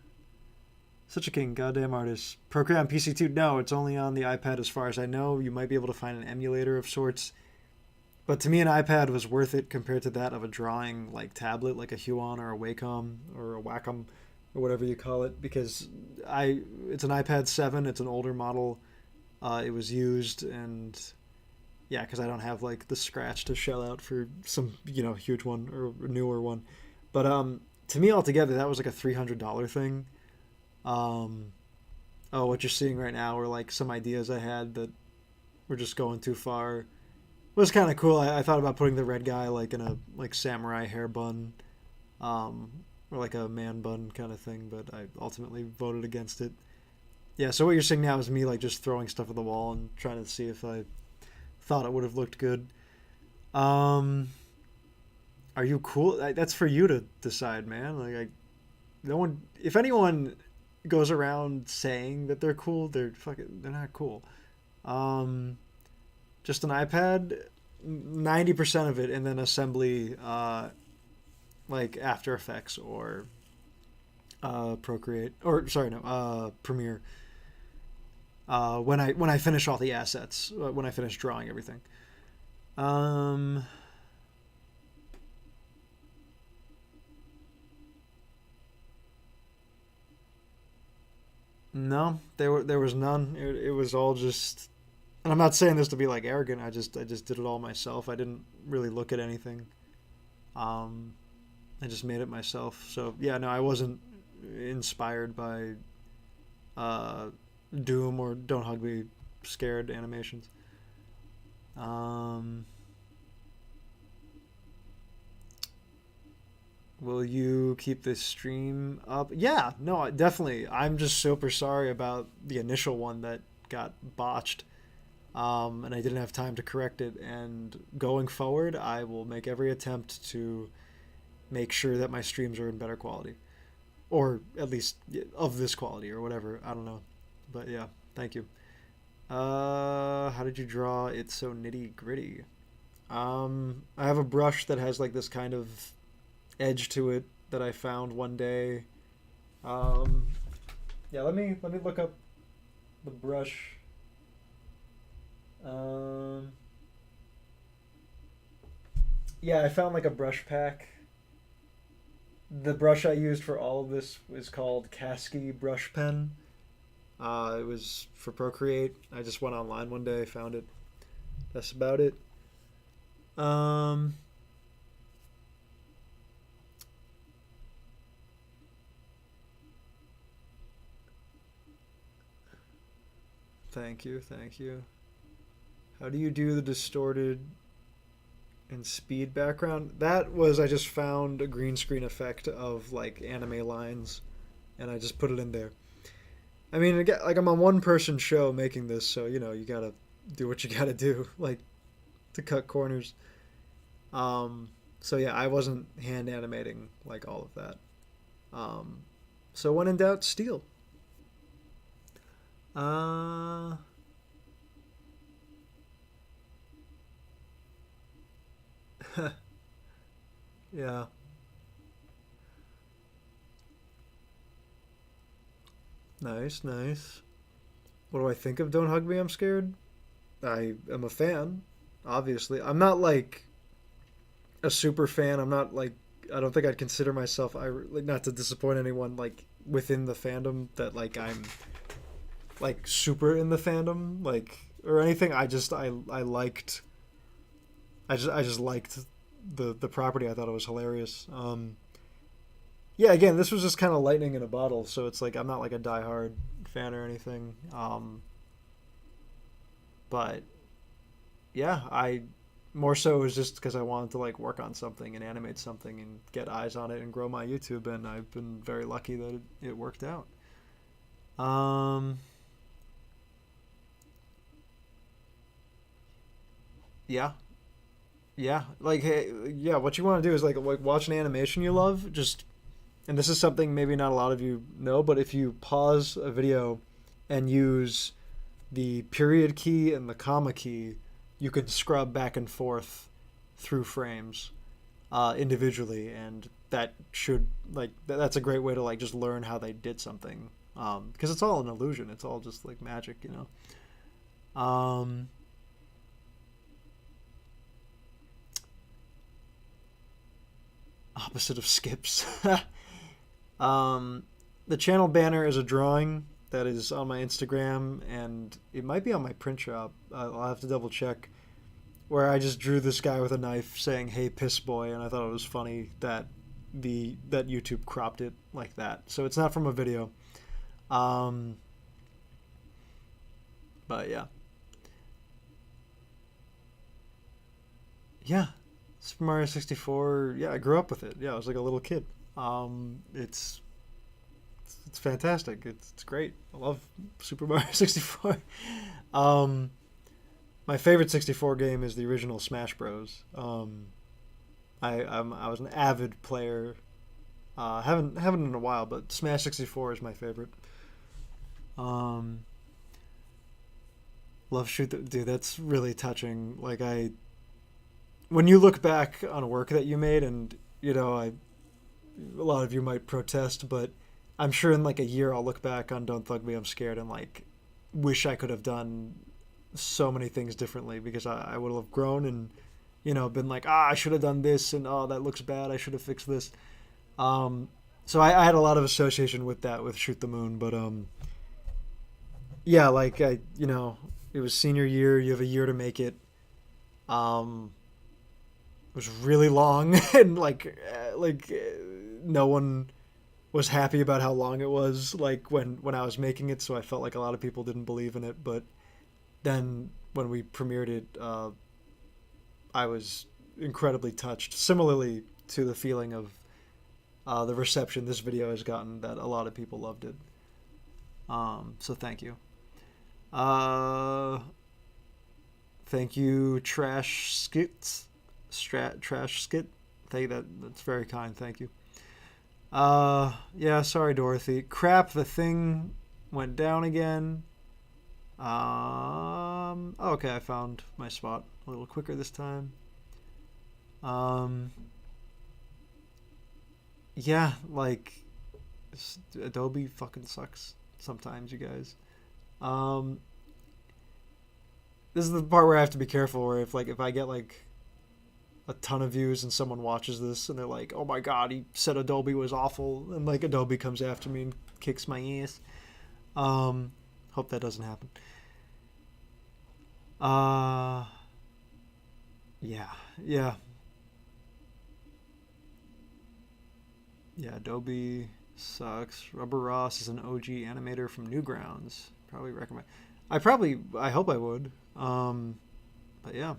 Such a king, goddamn artist. Procreate on PC too? No, it's only on the iPad as far as I know. You might be able to find an emulator of sorts. But to me, an iPad was worth it compared to that of a drawing like tablet, like a Huon or a Wacom or a Wacom or whatever you call it, because it's an iPad 7. It's an older model. It was used, and yeah, because I don't have like the scratch to shell out for some huge one or newer one. But to me altogether, that was like a $300 thing. Um, oh, what you're seeing right now were like some ideas I had that were just going too far. It was kind of cool. I thought about putting the red guy like in a like samurai hair bun, um, or like a man bun kind of thing, but I ultimately voted against it. Yeah, so what you're seeing now is me like just throwing stuff at the wall and trying to see if I thought it would have looked good. Um, are you cool? That's for you to decide, man. No one, if anyone goes around saying that they're cool, they're not cool. Um, just an iPad, 90% of it, and then assembly, like After Effects or Procreate, or sorry, no, Premiere. When I finish all the assets, when I finish drawing everything. Um, no, there was none. It was all just, and I'm not saying this to be like arrogant. I just did it all myself. I didn't really look at anything. Um, I just made it myself. So yeah, no, I wasn't inspired by uh, Doom or Don't Hug Me Scared animations. Um, will you keep this stream up? Yeah, no, definitely. I'm just super sorry about the initial one that got botched. And I didn't have time to correct it. And going forward, I will make every attempt to make sure that my streams are in better quality, or at least of this quality or whatever. I don't know, but yeah, thank you. How did you draw it so nitty gritty? I have a brush that has like this kind of edge to it that I found one day. Um, yeah, let me look up the brush. Um, yeah, I found like a brush pack. The brush I used for all of this is called Kasky Brush Pen. It was for Procreate. I just went online one day, found it. That's about it. Um, thank you, thank you. How do you do the distorted and speed background? That was, I just found a green screen effect of like anime lines, and I just put it in there. I mean, again, like I'm a one person show making this, so you know you gotta do what you gotta do, like to cut corners. Um, so yeah, I wasn't hand animating like all of that. Um, so when in doubt, steal. Uh, yeah, nice, nice. What do I think of Don't Hug Me, I'm Scared? I am a fan, obviously. I'm not like a super fan. I'm not like, I don't think I'd consider myself, I like, not to disappoint anyone, like within the fandom that like I'm like super in the fandom, like or anything. I liked, I just liked the property. I thought it was hilarious. Yeah, again, this was just kind of lightning in a bottle, so it's like I'm not like a diehard fan or anything. But yeah, I more so it was just because I wanted to like work on something and animate something and get eyes on it and grow my YouTube, and I've been very lucky that it worked out. Um, yeah, yeah, like hey, yeah. What you want to do is like watch an animation you love, just and this is something maybe not a lot of you know, but if you pause a video and use the period key and the comma key, you can scrub back and forth through frames individually, and that should like that's a great way to like just learn how they did something because it's all an illusion. It's all just like magic, you know. Opposite of skips. um, the channel banner is a drawing that is on my Instagram, and it might be on my print shop. I'll have to double check. Where I just drew this guy with a knife saying "Hey, piss boy," and I thought it was funny that that YouTube cropped it like that. So it's not from a video. Um, but yeah, yeah. Super Mario 64. Yeah, I grew up with it. Yeah, I was like a little kid. It's fantastic. It's great. I love Super Mario 64. Um, my favorite 64 game is the original Smash Bros. I was an avid player. Haven't in a while, but Smash 64 is my favorite. Um, love shoot the, dude. That's really touching. Like when you look back on work that you made, and you know, a lot of you might protest, but I'm sure in like a year I'll look back on Don't Thug Me, I'm Scared, and like wish I could have done so many things differently because I would have grown and you know been like I should have done this and oh that looks bad, I should have fixed this. Um, so I had a lot of association with that with Shoot the Moon, but yeah, like I you know it was senior year, you have a year to make it. Um, it was really long and no one was happy about how long it was like when I was making it, so I felt like a lot of people didn't believe in it, but then when we premiered it, I was incredibly touched. Similarly to the feeling of the reception this video has gotten, that a lot of people loved it. So thank you. Uh, thank you, Trash Skits. Trash Skit. That's very kind. Thank you. Yeah, sorry, Dorothy. Crap, the thing went down again. Okay, I found my spot a little quicker this time. Yeah, like, Adobe fucking sucks sometimes, you guys. Um, this is the part where I have to be careful. Where if I get like a ton of views and someone watches this and they're like, "Oh my god, he said Adobe was awful," and like Adobe comes after me and kicks my ass. Hope that doesn't happen. Uh, yeah, yeah, yeah. Adobe sucks. Rubber Ross is an OG animator from Newgrounds. Probably recommend. I hope I would. But yeah,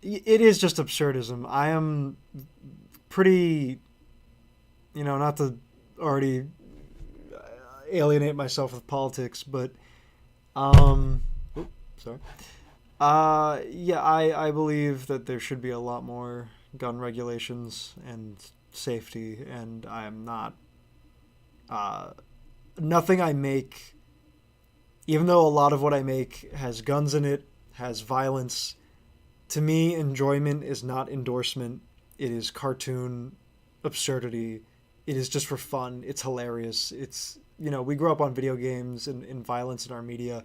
it is just absurdism. I am pretty, not to already alienate myself with politics, but oops, sorry. Yeah, I believe that there should be a lot more gun regulations and safety, and I am not. Uh, Nothing I make, even though a lot of what I make has guns in it, has violence. To me, enjoyment is not endorsement. It is cartoon absurdity. It is just for fun. It's hilarious. We grew up on video games and violence in our media.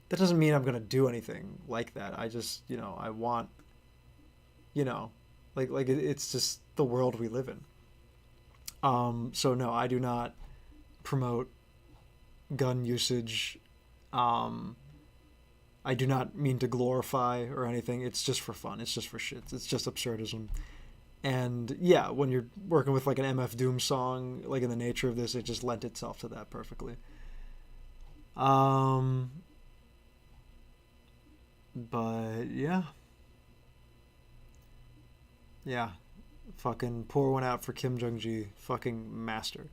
That doesn't mean I'm going to do anything like that. I just, I want, you know, it's just the world we live in. So no, I do not promote gun usage. Um, I do not mean to glorify or anything. It's just for fun. It's just for shits. It's just absurdism. And yeah, when you're working with like an MF Doom song, like in the nature of this, it just lent itself to that perfectly. Um, but yeah, yeah, fucking pour one out for Kim Jong Gi, fucking master.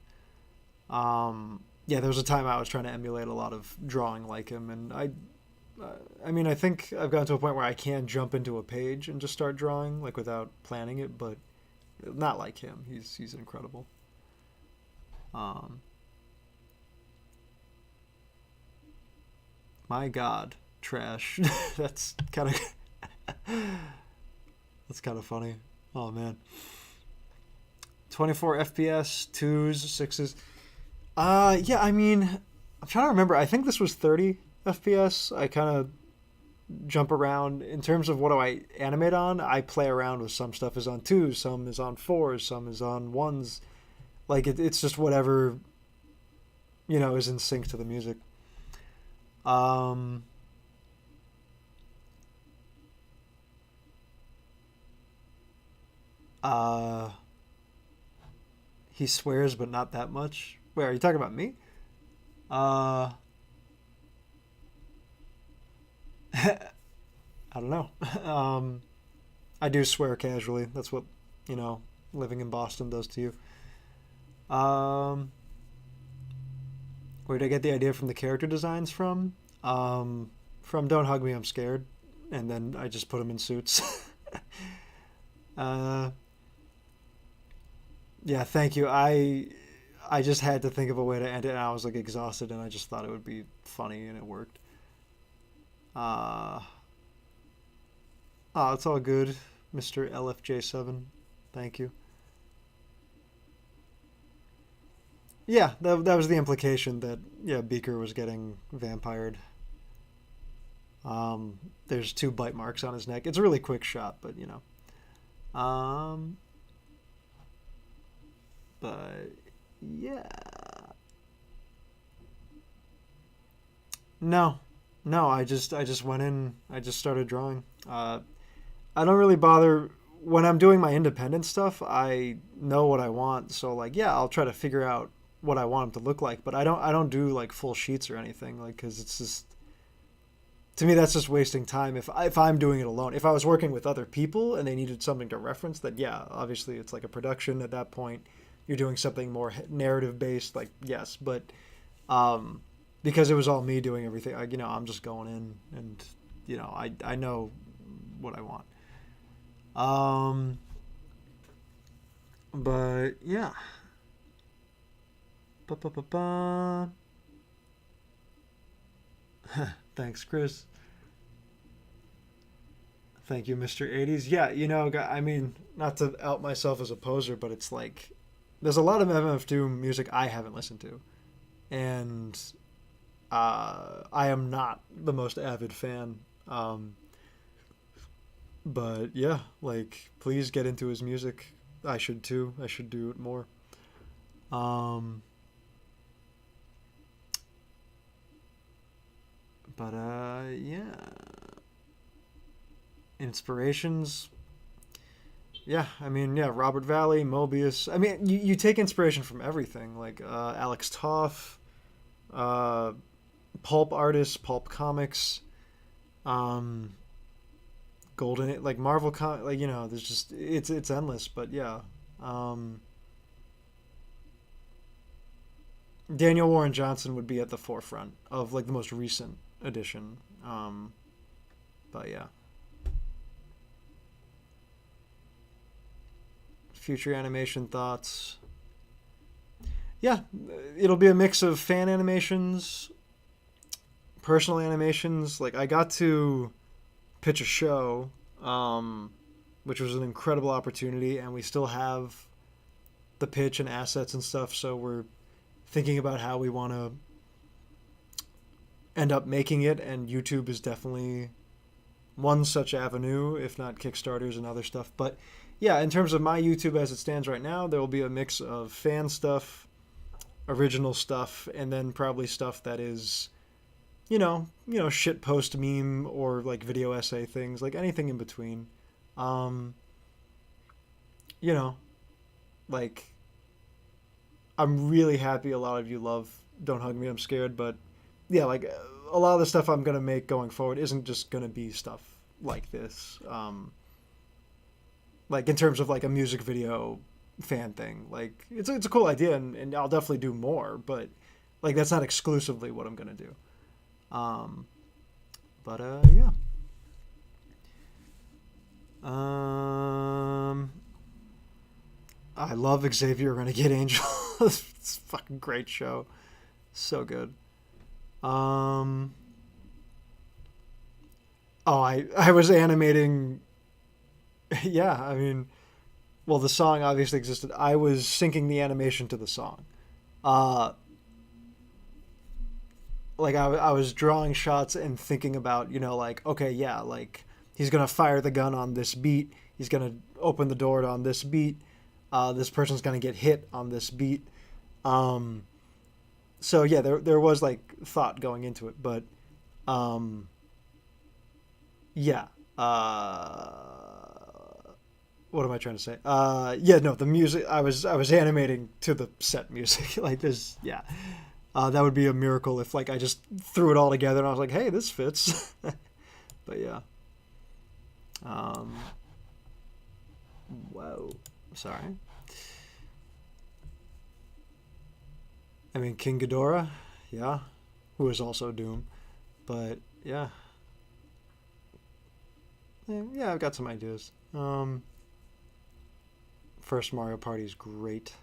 Yeah, there was a time I was trying to emulate a lot of drawing like him, and I mean, I think I've gotten to a point where I can jump into a page and just start drawing like without planning it, but not like him. He's incredible. Um, my God, trash. that's kind of that's kind of funny. Oh man, 24 FPS, twos, sixes. Yeah, I mean, I'm trying to remember. I think this was 30 FPS. I kind of jump around in terms of what do I animate on. I play around with some stuff is on twos, some is on fours, some is on ones. Like it's just whatever is in sync to the music. Um, uh, he swears, but not that much. Wait, are you talking about me? Uh, I don't know. I do swear casually. That's what you know living in Boston does to you. Um, where did I get the idea from the character designs from? From Don't Hug Me, I'm Scared, and then I just put them in suits. uh, yeah, thank you. I just had to think of a way to end it, and I was like exhausted, and I just thought it would be funny, and it worked. Uh, oh, it's all good, Mr. LFJ7. Thank you. Yeah, that was the implication that yeah Beaker was getting vampired. There's two bite marks on his neck. It's a really quick shot, but Um, but yeah, no, no. I just went in. I just started drawing. I don't really bother when I'm doing my independent stuff. I know what I want, so like yeah, I'll try to figure out what I want them to look like. But I don't do like full sheets or anything like because it's just to me that's just wasting time if I'm doing it alone. If I was working with other people and they needed something to reference, then yeah, obviously it's like a production at that point. You're doing something more narrative based, like yes, but um, because it was all me doing everything, I'm just going in and I know what I want. Um, but yeah. Ba-ba-ba-ba. Thanks, Chris. Thank you, Mr. 80s. Yeah, I mean, not to out myself as a poser, but it's like there's a lot of MF Doom music I haven't listened to, and I am not the most avid fan. Um, but yeah, like please get into his music. I should too. I should do it more. Um, but yeah, inspirations. Yeah, I mean, yeah, Robert Valley, Mobius. I mean, you take inspiration from everything, like Alex Toff, uh, pulp artists, pulp comics, um, golden like like there's just it's endless. But yeah, um, Daniel Warren Johnson would be at the forefront of like the most recent edition. But yeah, future animation thoughts. Yeah, it'll be a mix of fan animations, personal animations. Like I got to pitch a show, um, which was an incredible opportunity, and we still have the pitch and assets and stuff. So we're thinking about how we want to end up making it, and YouTube is definitely one such avenue, if not Kickstarters and other stuff. But yeah, in terms of my YouTube as it stands right now, there will be a mix of fan stuff, original stuff, and then probably stuff that is shit post meme or like video essay things, like anything in between. Um, you know, like I'm really happy a lot of you love Don't Hug Me, I'm Scared, but yeah, like a lot of the stuff I'm gonna make going forward isn't just gonna be stuff like this. Like in terms of like a music video fan thing, like it's a cool idea, and I'll definitely do more, but like that's not exclusively what I'm gonna do. Um, but yeah. Um, I love Xavier Renegade Angel. It's a fucking great show. So good. Um, oh, I was animating. Yeah, I mean, well, the song obviously existed. I was syncing the animation to the song. Uh, like I was drawing shots and thinking about, like, okay, yeah, like he's gonna fire the gun on this beat. He's gonna open the door on this beat. This person's gonna get hit on this beat. Um, so yeah, there was like thought going into it, but um, yeah. What am I trying to say? Yeah, no, the music. I was animating to the set music. Like this, yeah. That would be a miracle if like I just threw it all together and I was like, hey, this fits. But yeah. Um, whoa, sorry. I mean, King Ghidorah, yeah, who is also Doom, but yeah, yeah, I've got some ideas. First Mario Party is great.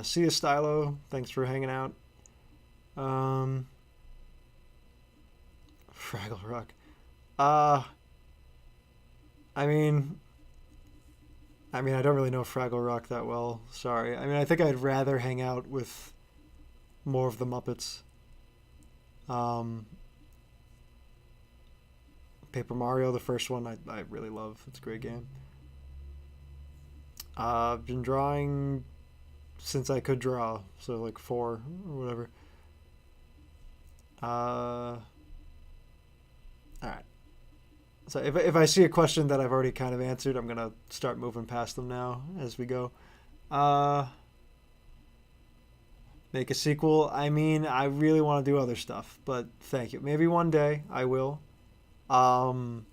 See you, Stylo. Thanks for hanging out. Um, Fraggle Rock. Uh, I mean, I don't really know Fraggle Rock that well. Sorry. I mean, I think I'd rather hang out with more of the Muppets. Um, Paper Mario, the first one, I really love. It's a great game. I've been drawing since I could draw, so like 4 or whatever. All right. So if I see a question that I've already kind of answered, I'm gonna start moving past them now as we go. Uh, Make a sequel. I mean, I really want to do other stuff, but thank you. Maybe one day I will. Um,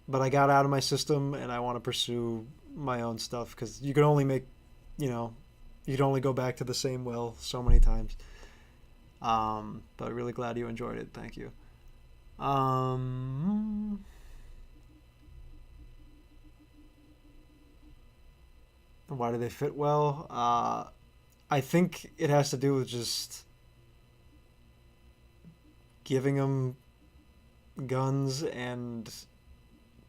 but I got out of my system and I want to pursue my own stuff because you can only make, you know, you can only go back to the same well so many times. But really glad you enjoyed it. Thank you. Um, Why do they fit well? I think it has to do with just giving them guns and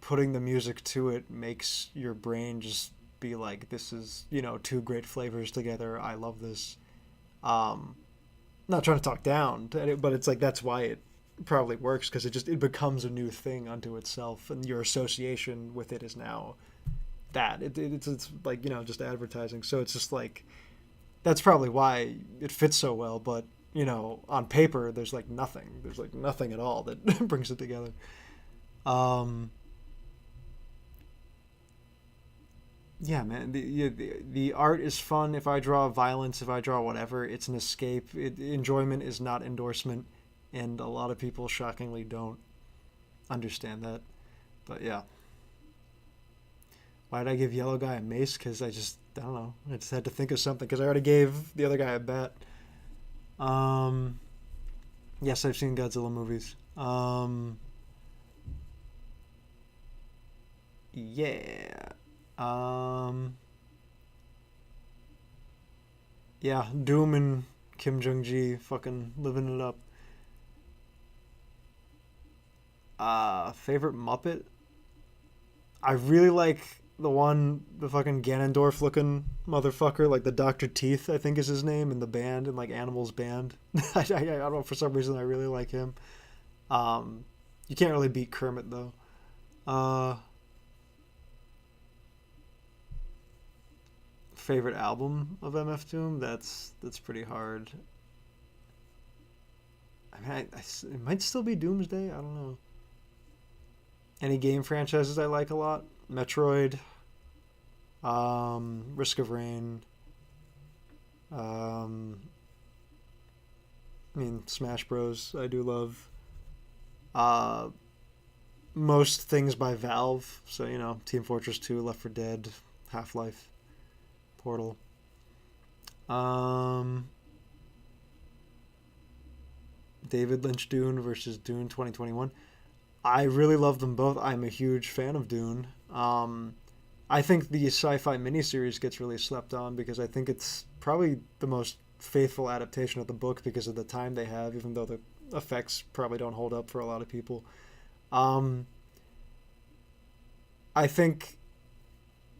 putting the music to it makes your brain just be like, this is, two great flavors together. I love this. Um, Not trying to talk down, but it's like that's why it probably works, because it becomes a new thing unto itself, and your association with it is now that it's like just advertising. So it's just like that's probably why it fits so well. But on paper, there's like nothing. There's like nothing at all that brings it together. Um, yeah, man. The art is fun. If I draw violence, if I draw whatever, it's an escape. Enjoyment is not endorsement, and a lot of people shockingly don't understand that. But yeah, why did I give yellow guy a mace? Because I don't know. I just had to think of something because I already gave the other guy a bat. Um, yes, I've seen Godzilla movies. Yeah. Um, yeah, Doom and Kim Jong Gi fucking living it up. Favorite Muppet? I really like the fucking Ganondorf looking motherfucker, like the Dr. Teeth, I think is his name, in the band, in like Animals band. I don't know, for some reason I really like him. Um, you can't really beat Kermit though. Uh, Favorite album of MF Doom? That's pretty hard. I mean, it might still be Doomsday. I don't know. Any game franchises I like a lot? Metroid, Risk of Rain. Um, I mean, Smash Bros. I do love. Uh, Most things by Valve. So Team Fortress 2, Left 4 Dead, Half Life, Portal. Um, David Lynch Dune versus Dune 2021. I really love them both. I'm a huge fan of Dune. I think the sci-fi miniseries gets really slept on because I think it's probably the most faithful adaptation of the book because of the time they have, even though the effects probably don't hold up for a lot of people. Um, I think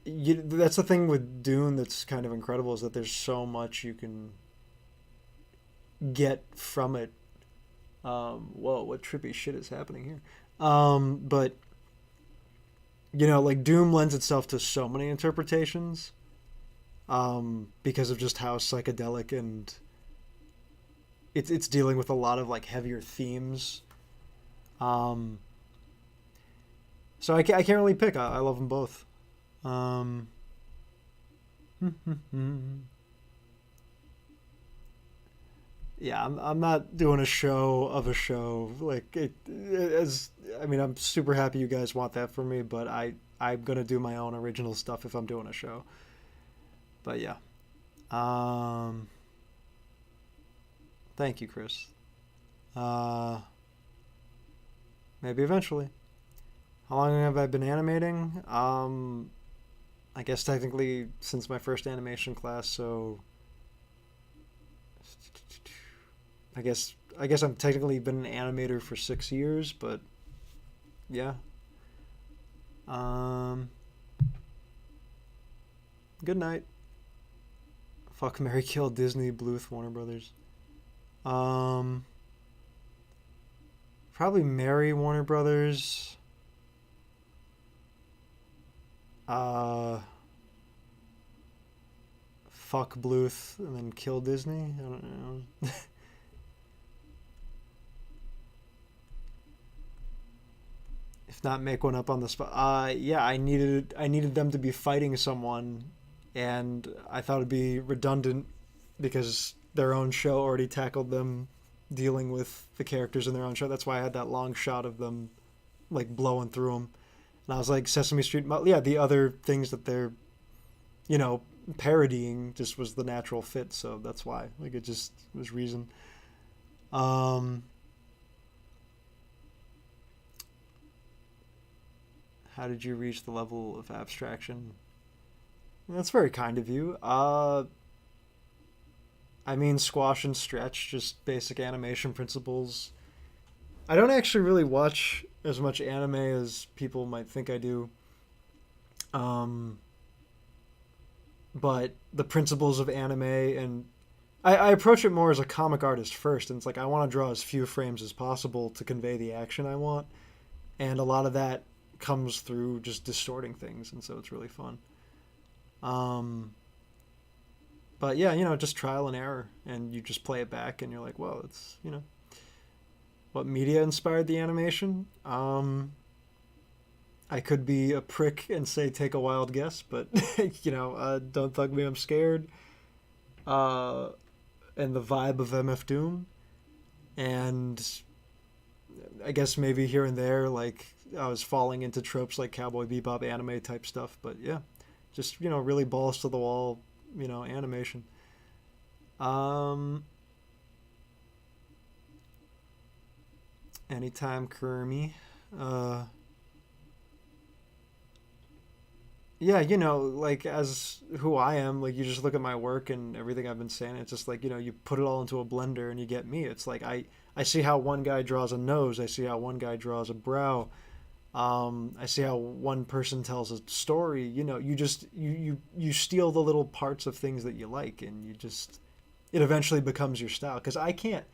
that's the thing with Dune that's kind of incredible is that there's so much you can get from it. Whoa, what trippy shit is happening here? But like Doom lends itself to so many interpretations, because of just how psychedelic and it's dealing with a lot of like heavier themes. Um, so I can't really pick. I love them both. Um, yeah, I'm not doing a show of a show like it as I mean I'm super happy you guys want that from me, but I'm gonna do my own original stuff if I'm doing a show. But yeah, um, thank you, Chris. Uh, Maybe eventually. How long have I been animating? I guess technically since my first animation class, so I guess I'm technically been an animator for 6 years, but yeah. Um, Good night. Fuck Mary Kill Disney Bluth Warner Brothers. Um, Probably Mary Warner Brothers. Uh, Fuck Bluth and then kill Disney. I don't know. If not, make one up on the spot. Yeah, I needed them to be fighting someone, and I thought it'd be redundant because their own show already tackled them dealing with the characters in their own show. That's why I had that long shot of them like blowing through them, and I was like Sesame Street. Yeah, the other things that they're you know parodying just was the natural fit. So that's why like it just was reason. Um, how did you reach the level of abstraction That's very kind of you. I mean, squash and stretch, just basic animation principles. I don't actually really watch as much anime as people might think I do. Um, but the principles of anime, and I approach it more as a comic artist first, and it's like I want to draw as few frames as possible to convey the action I want, and a lot of that comes through just distorting things, and so it's really fun. Um, but yeah, just trial and error, and you just play it back, and you're like, well, it's what media inspired the animation. I could be a prick and say take a wild guess, but don't thug me, I'm scared. Uh, and the vibe of MF Doom, and I guess maybe here and there, like I was falling into tropes like Cowboy Bebop anime type stuff, but yeah, just really balls to the wall, animation. Um, Anytime Kurumi. Uh, yeah, like as who I am, like you just look at my work and everything I've been saying. It's just like you put it all into a blender and you get me. It's like I see how one guy draws a nose. I see how one guy draws a brow. I see how one person tells a story. You just you steal the little parts of things that you like, and you just it eventually becomes your style. Because I can't.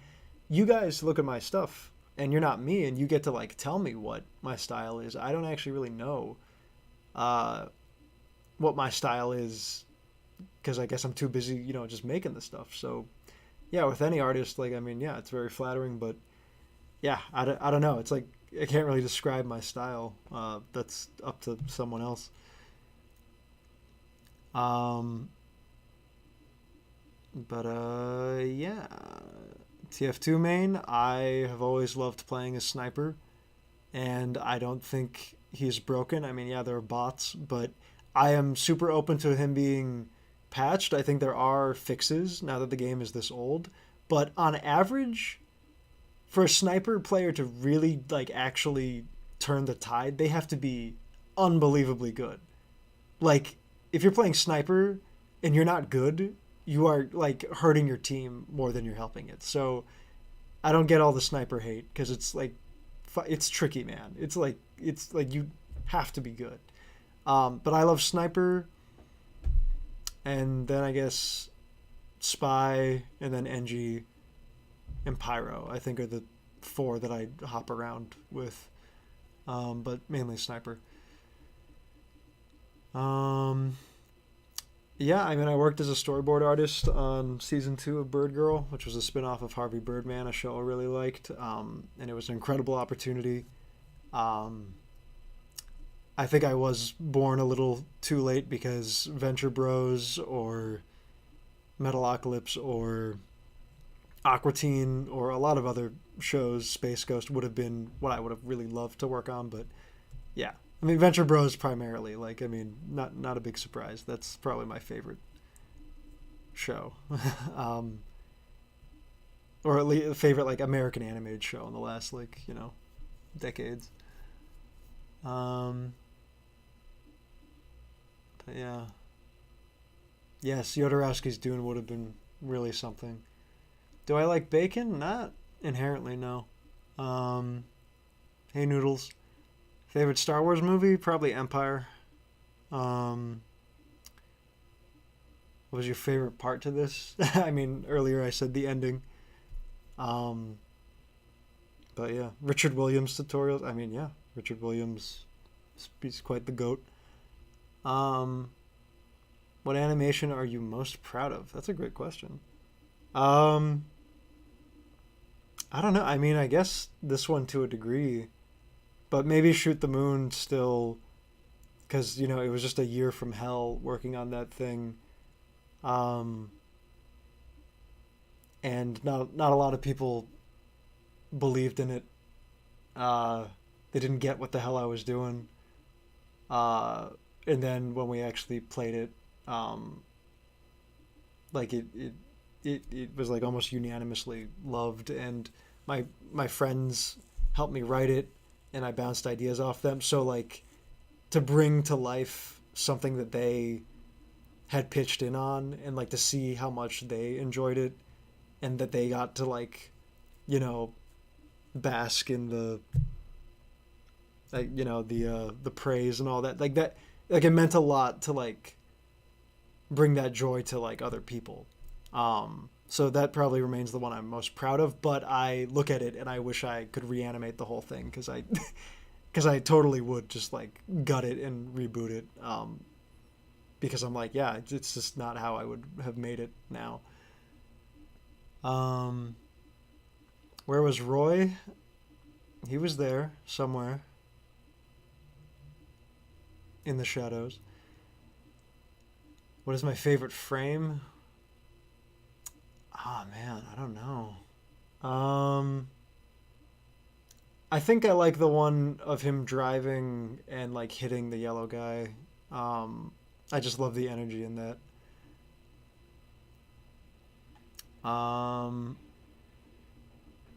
You guys look at my stuff, and you're not me, and you get to like tell me what my style is. I don't actually really know uh, what my style is because I guess I'm too busy, just making the stuff. So yeah, with any artist, like I mean, yeah, it's very flattering, but yeah, I don't know. It's like I can't really describe my style. That's up to someone else. Um, but yeah, TF2 main. I have always loved playing as sniper, and I don't think he's broken. I mean, yeah, there are bots, but I am super open to him being patched. I think there are fixes now that the game is this old, but on average, for a sniper player to really like actually turn the tide, they have to be unbelievably good. Like if you're playing sniper and you're not good, you are like hurting your team more than you're helping it. So I don't get all the sniper hate because it's like it's tricky, man. It's like you have to be good. But I love sniper, and then I guess spy, and then NG and pyro. I think are the four that I hop around with, but mainly sniper. Um, yeah, I mean, I worked as a storyboard artist on season 2 of Bird Girl, which was a spin-off of Harvey Birdman, a show I really liked, and it was an incredible opportunity. Um, I think I was born a little too late because Venture Bros or Metalocalypse or Aqua Teen or a lot of other shows, Space Ghost would have been what I would have really loved to work on. But yeah, I mean, Venture Bros primarily. Like, I mean, not a big surprise. That's probably my favorite show, um, or at least favorite like American animated show in the last like decades. Um, but yeah, yes, Jodorowsky's Dune would have been really something. Do I like bacon? Not inherently, no. Um, hey Noodles. Favorite Star Wars movie? Probably Empire. Um, what was your favorite part to this? I mean, earlier I said the ending. Um, but yeah, Richard Williams tutorials. I mean, yeah, Richard Williams, he's quite the goat. Um, what animation are you most proud of? That's a great question. Um, I don't know. I mean, I guess this one to a degree, but maybe Shoot the Moon still, because it was just a year from hell working on that thing, um, and not a lot of people believed in it. They didn't get what the hell I was doing, uh, and then when we actually played it, um, like it was like almost unanimously loved, and my friends helped me write it, and I bounced ideas off them. So like to bring to life something that they had pitched in on, and like to see how much they enjoyed it and that they got to like, you know, bask in the like, you know, the praise and all that. Like that, like it meant a lot to like bring that joy to like other people. So that probably remains the one I'm most proud of, but I look at it and I wish I could reanimate the whole thing because I because I totally would just like gut it and reboot it. Because I'm like, yeah, it's just not how I would have made it now. Um, where was Roy? He was there somewhere in the shadows. What is my favorite frame? Ah, oh, man, I don't know. I think I like the one of him driving and like hitting the yellow guy. I just love the energy in that.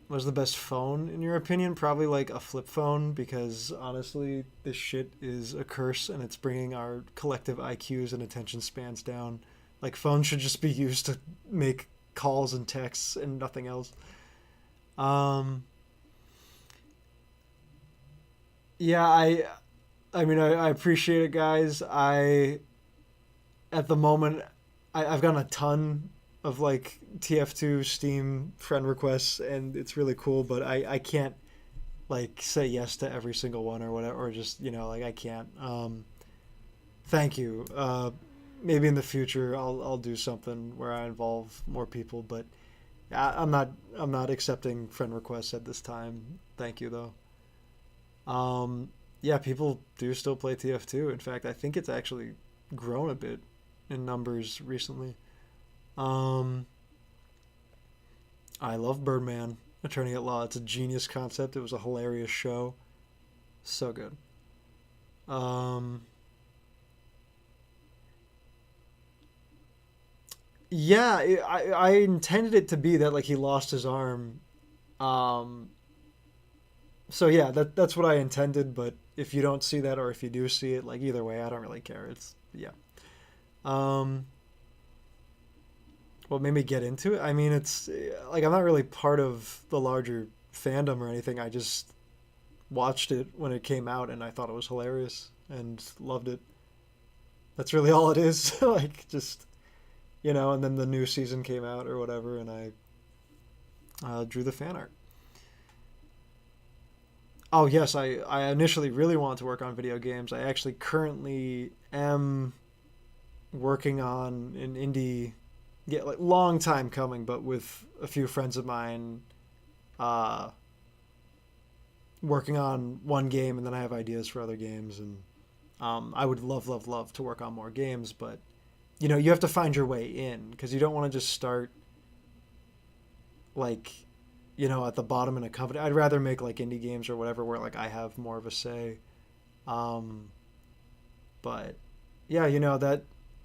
What's the best phone in your opinion? Probably like a flip phone because honestly, this shit is a curse and it's bringing our collective IQs and attention spans down. Like phones should just be used to make calls and texts and nothing else. Um, yeah, I mean, I appreciate it, guys. At the moment, I've gotten a ton of like TF2 Steam friend requests, and it's really cool. But I can't like say yes to every single one or whatever, or just you know like I can't. Thank you. Maybe in the future I'll do something where I involve more people, but I'm not accepting friend requests at this time. Thank you though. Yeah, people do still play TF2. In fact, I think it's actually grown a bit in numbers recently. Um, I love Birdman, Attorney at Law. It's a genius concept. It was a hilarious show. So good. Um, yeah, I intended it to be that like he lost his arm. Um, so yeah, that's what I intended. But if you don't see that, or if you do see it, like either way, I don't really care. It's yeah. Um, what made me get into it? I mean, it's like I'm not really part of the larger fandom or anything. I just watched it when it came out and I thought it was hilarious and loved it. That's really all it is. Like just you know, and then the new season came out or whatever, and I drew the fan art. Oh yes, I initially really wanted to work on video games. I actually currently am working on an indie, yeah, like long time coming, but with a few friends of mine, uh, working on one game, and then I have ideas for other games, and I would love to work on more games, but you know, you have to find your way in because you don't want to just start like, you know, at the bottom in a company. I'd rather make like indie games or whatever where like I have more of a say. Um, but yeah, you know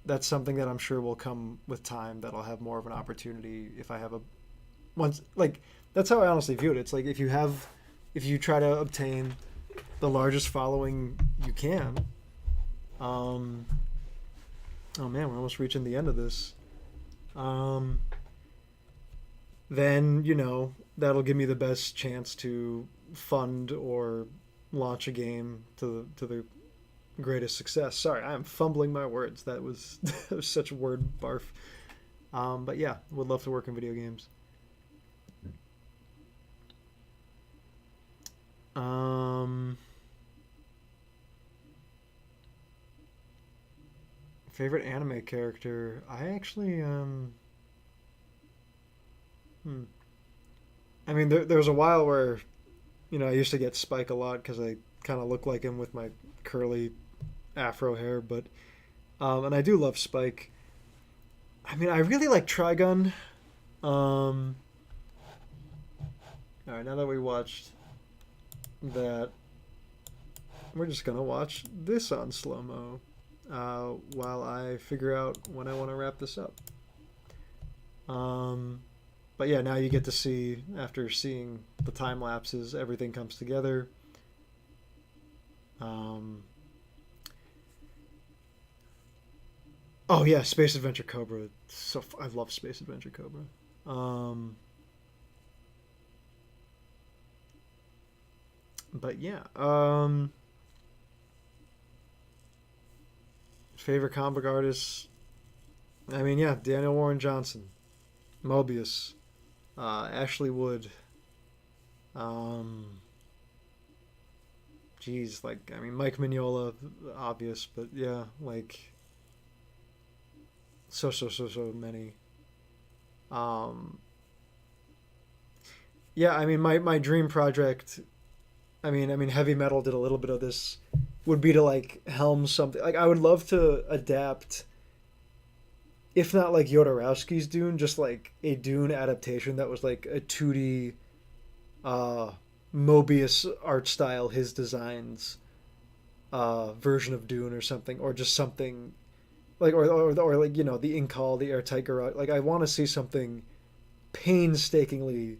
that's something that I'm sure will come with time. That I'll have more of an opportunity if I have a once like that's how I honestly view it. It's like if you try to obtain the largest following you can. Um, oh man, we're almost reaching the end of this. Um, then you know that'll give me the best chance to fund or launch a game to the greatest success. Sorry, I'm fumbling my words. That was, that was such word barf. But yeah, would love to work in video games. Um, favorite anime character? I actually hmm. I mean, there was a while where you know I used to get Spike a lot because I kind of look like him with my curly afro hair, but and I do love Spike. I mean, I really like Trigun. Um, all right, now that we watched that, we're just gonna watch this on slow mo while I figure out when I want to wrap this up. Um, but yeah, now you get to see after seeing the time lapses, everything comes together. Um, Oh yeah, Space Adventure Cobra. I love Space Adventure Cobra. Um, but yeah. Favorite comic artist? I mean, yeah, Daniel Warren Johnson, Mobius, Ashley Wood. Um, geez, like I mean, Mike Mignola, obvious, but yeah, like so many. Um, yeah, I mean, my dream project. I mean, heavy metal did a little bit of this. Would be to like helm something. Like I would love to adapt, if not like Jodorowsky's Dune, just like a Dune adaptation that was like a 2D uh, Mobius art style, his designs version of Dune or something, or just something like or like the Inkall, the airtight garage. Like I want to see something painstakingly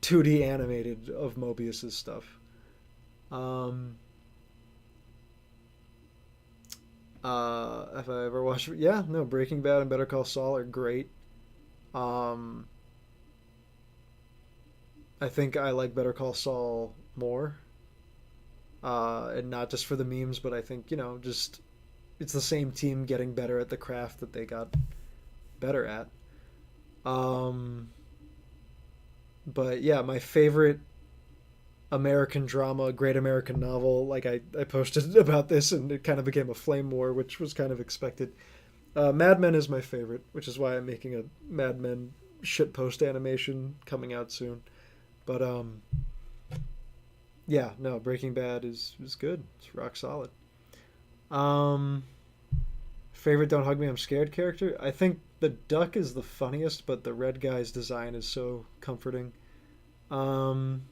2D animated of Mobius's stuff. Um, if I ever watched, yeah, no, Breaking Bad and Better Call Saul are great. Um, I think I like Better Call Saul more, and not just for the memes, but I think just it's the same team getting better at the craft that they got better at. Um, but yeah, my favorite American drama, Great American Novel. Like I posted about this, and it kind of became a flame war, which was kind of expected. Mad Men is my favorite, which is why I'm making a Mad Men shit post animation coming out soon. But yeah, no, Breaking Bad is good. It's rock solid. Um, Favorite Don't Hug Me, I'm Scared character? I think the duck is the funniest, but the red guy's design is so comforting. Um,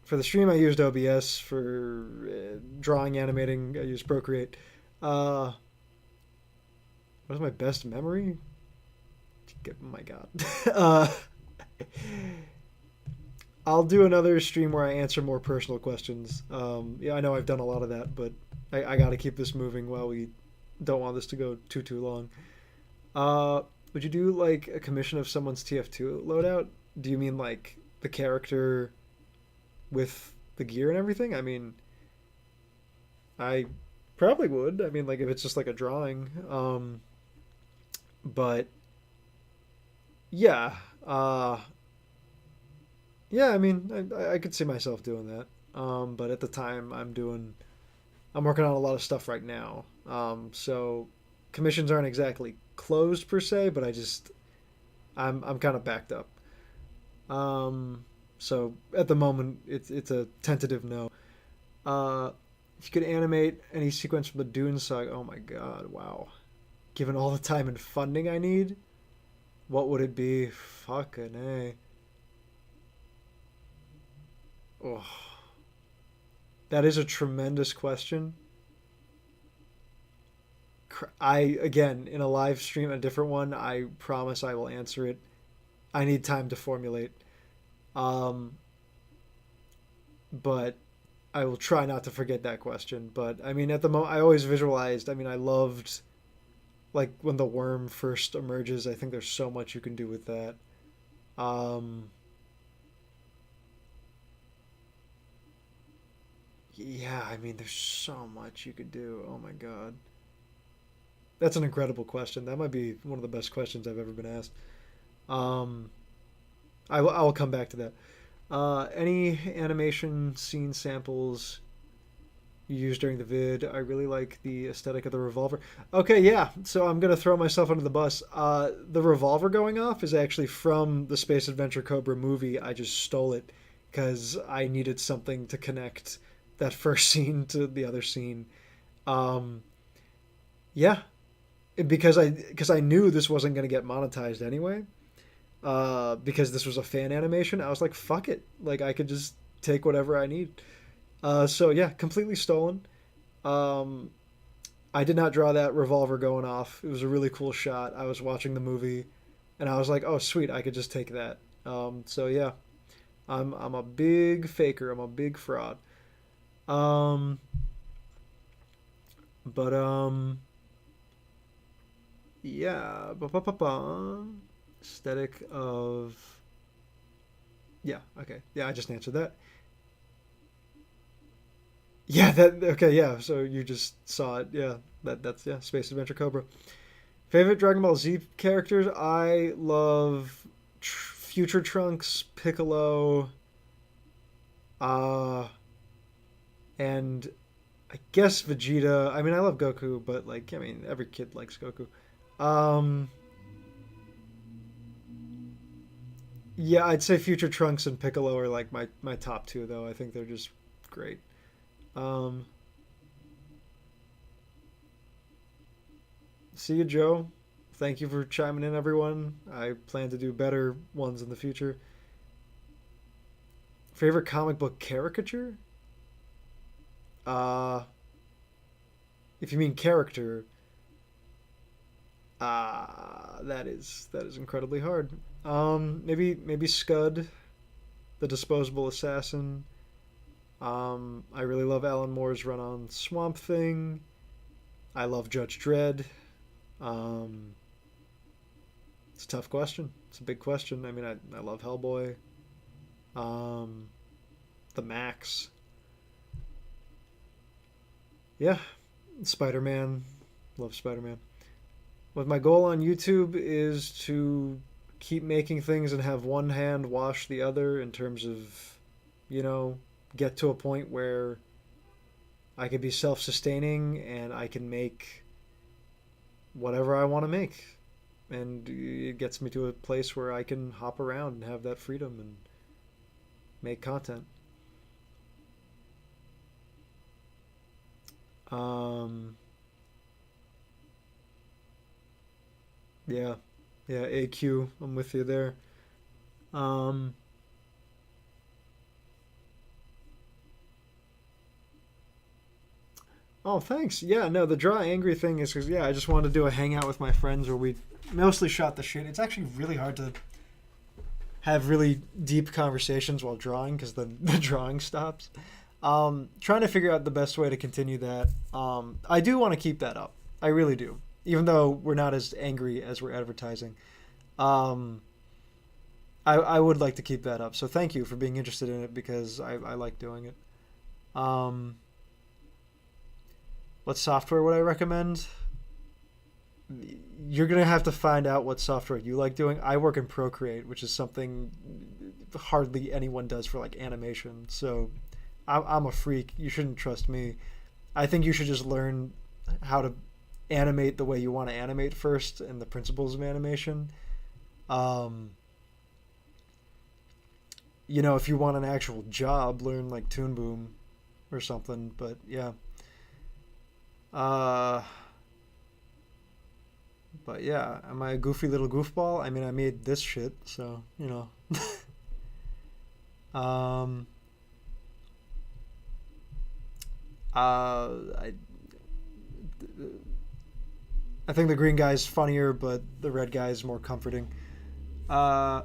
for the stream, I used OBS. For drawing, animating, I used Procreate. Uh, what is my best memory? Oh my god. uh, I'll do another stream where I answer more personal questions. Yeah, I know I've done a lot of that, but I got to keep this moving while we don't want this to go too long. Uh, would you do like a commission of someone's TF2 loadout? Do you mean like the character with the gear and everything? I mean, I probably would. I mean, like if it's just like a drawing. But yeah, yeah. I mean, I could see myself doing that. But at the time, I'm working on a lot of stuff right now. So commissions aren't exactly closed per se, but I'm kind of backed up. Um, so at the moment, it's a tentative no. Uh, if you could animate any sequence from the Dune saga, oh my god, wow! Given all the time and funding I need, what would it be? Fucking a. Oh, that is a tremendous question. I again in a live stream, a different one. I promise I will answer it. I need time to formulate. Um, but I will try not to forget that question. But I mean, at the moment, I always visualized. I mean, I loved like when the worm first emerges. I think there's so much you can do with that. Um, yeah, I mean, there's so much you could do. Oh my god, that's an incredible question. That might be one of the best questions I've ever been asked. Um, I will come back to that. Any animation scene samples you used during the vid? I really like the aesthetic of the revolver. Okay, yeah. So I'm gonna throw myself under the bus. The revolver going off is actually from the Space Adventure Cobra movie. I just stole it because I needed something to connect that first scene to the other scene. Um, yeah, because I knew this wasn't gonna get monetized anyway. Because this was a fan animation, I was like, fuck it. Like I could just take whatever I need. So yeah, completely stolen. Um, I did not draw that revolver going off. It was a really cool shot. I was watching the movie, and I was like, "Oh, sweet! I could just take that." So yeah, I'm a big faker. I'm a big fraud. Um, But yeah, aesthetic of, yeah, okay, yeah, I just answered that. Yeah, that okay, yeah. So you just saw it, yeah. That's yeah, Space Adventure Cobra. Favorite Dragon Ball Z characters? I love Future Trunks, Piccolo, uh, and I guess Vegeta. I mean, I love Goku, but like, I mean, every kid likes Goku. Um, yeah, I'd say Future Trunks and Piccolo are like my top two, though. I think they're just great. Um, See you, Joe. Thank you for chiming in, everyone. I plan to do better ones in the future. Favorite comic book caricature? Uh, if you mean character, that is incredibly hard. Maybe Scud, the disposable assassin. I really love Alan Moore's run on Swamp Thing. I love Judge Dredd. Um, it's a tough question. It's a big question. I mean, I love Hellboy. Um, the Max. Yeah, Spider Man. Love Spider Man. What my goal on YouTube is to keep making things and have one hand wash the other in terms of, you know, get to a point where I can be self sustaining and I can make whatever I want to make. And it gets me to a place where I can hop around and have that freedom and make content. Um, yeah, yeah, AQ, I'm with you there. Um, oh, thanks. Yeah, no, the draw angry thing is because, yeah, I just wanted to do a hangout with my friends where we mostly shot the shit. It's actually really hard to have really deep conversations while drawing because the drawing stops. Trying to figure out the best way to continue that. I do want to keep that up. I really do. Even though we're not as angry as we're advertising. Um, I would like to keep that up. So thank you for being interested in it because I like doing it. Um, what software would I recommend? You're gonna have to find out what software you like doing. I work in Procreate, which is something hardly anyone does for like animation. So I'm a freak. You shouldn't trust me. I think you should just learn how to animate the way you want to animate first and the principles of animation. Um, if you want an actual job, learn like Toon Boom or something. But yeah. Uh, but yeah, am I a goofy little goofball? I mean, I made this shit, so Um, I think the green guy's funnier, but the red guy's more comforting. Uh,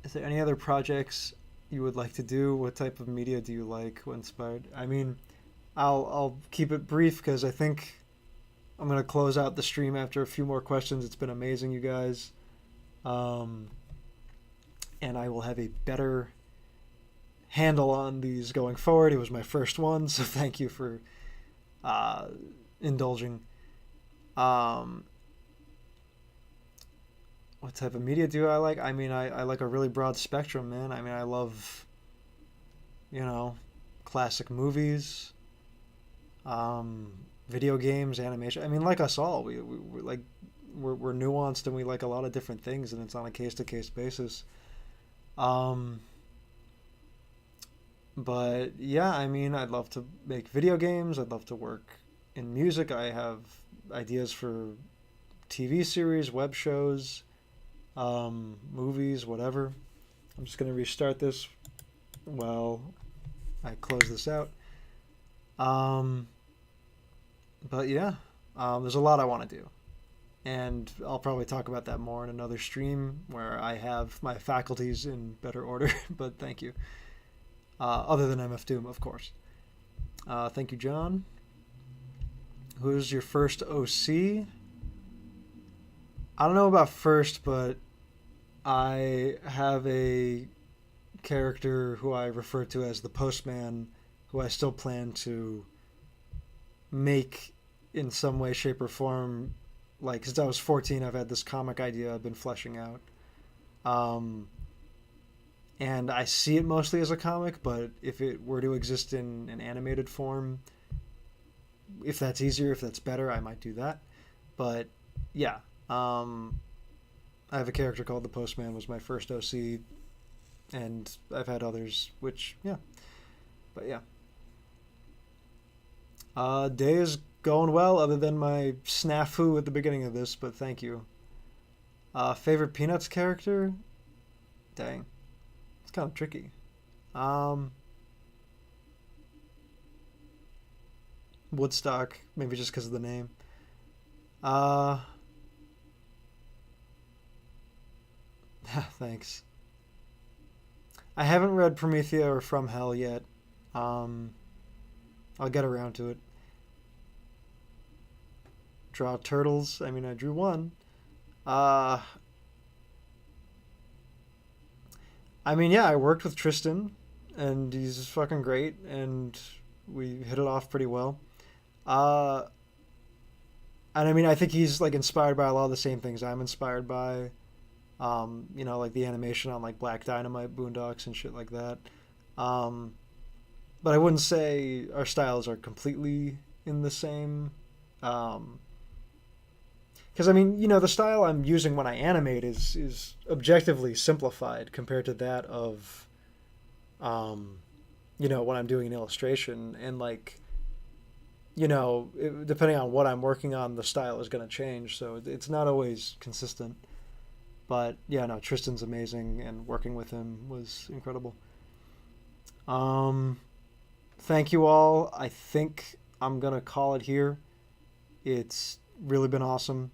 is there any other projects you would like to do? What type of media do you like? What inspired? I mean, I'll keep it brief because I think I'm gonna close out the stream after a few more questions. It's been amazing, you guys, um, and I will have a better handle on these going forward. It was my first one, so thank you for uh, indulging. Um, what type of media do I like? I mean, I like a really broad spectrum, man. I mean, I love, you know, classic movies, um, video games, animation. I mean, like us all, we're like we're nuanced and we like a lot of different things, and it's on a case to case basis. Um, but yeah, I mean, I'd love to make video games. I'd love to work in music. I have ideas for TV series, web shows, movies, whatever. I'm just gonna restart this while I close this out. Um, but yeah, there's a lot I want to do, and I'll probably talk about that more in another stream where I have my faculties in better order. But thank you. Other than MF Doom, of course. Thank you, John. Who's your first OC? I don't know about first, but I have a character who I refer to as the Postman, who I still plan to make in some way, shape, or form. Like, since I was 14, I've had this comic idea I've been fleshing out. Um, and I see it mostly as a comic, but if it were to exist in an animated form, if that's easier, if that's better, I might do that. But yeah, um, I have a character called the Postman, was my first OC, and I've had others, which, yeah. But yeah. Day is going well, other than my snafu at the beginning of this, but thank you. Favorite Peanuts character? Dang. It's kind of tricky. Um, Woodstock, maybe just because of the name. Uh, Thanks. I haven't read Promethea or From Hell yet. Um, I'll get around to it. Draw turtles. I mean, I drew one. Uh, I mean, yeah, I worked with Tristan, and he's fucking great, and we hit it off pretty well. Uh, and I mean, I think he's like inspired by a lot of the same things I'm inspired by. Like the animation on like Black Dynamite, Boondocks, and shit like that. Um, but I wouldn't say our styles are completely in the same. Um, because I mean, the style I'm using when I animate is objectively simplified compared to that of, um, when I'm doing an illustration, and like, depending on what I'm working on, the style is going to change. So it's not always consistent. But yeah, no, Tristan's amazing, and working with him was incredible. Um, Thank you all. I think I'm gonna call it here. It's really been awesome.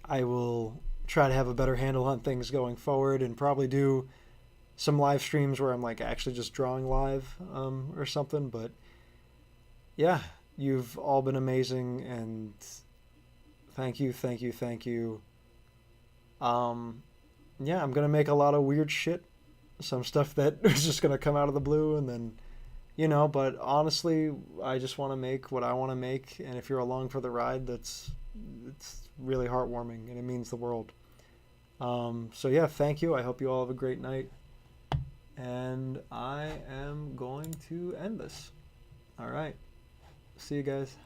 I will try to have a better handle on things going forward, and probably do some live streams where I'm like actually just drawing live, or something. But yeah, you've all been amazing, and thank you, thank you, thank you. Um, yeah, I'm gonna make a lot of weird shit. Some stuff that is just gonna come out of the blue, and then But honestly, I just want to make what I want to make, and if you're along for the ride, it's really heartwarming, and it means the world. So yeah, thank you. I hope you all have a great night, and I am going to end this. All right, see you guys.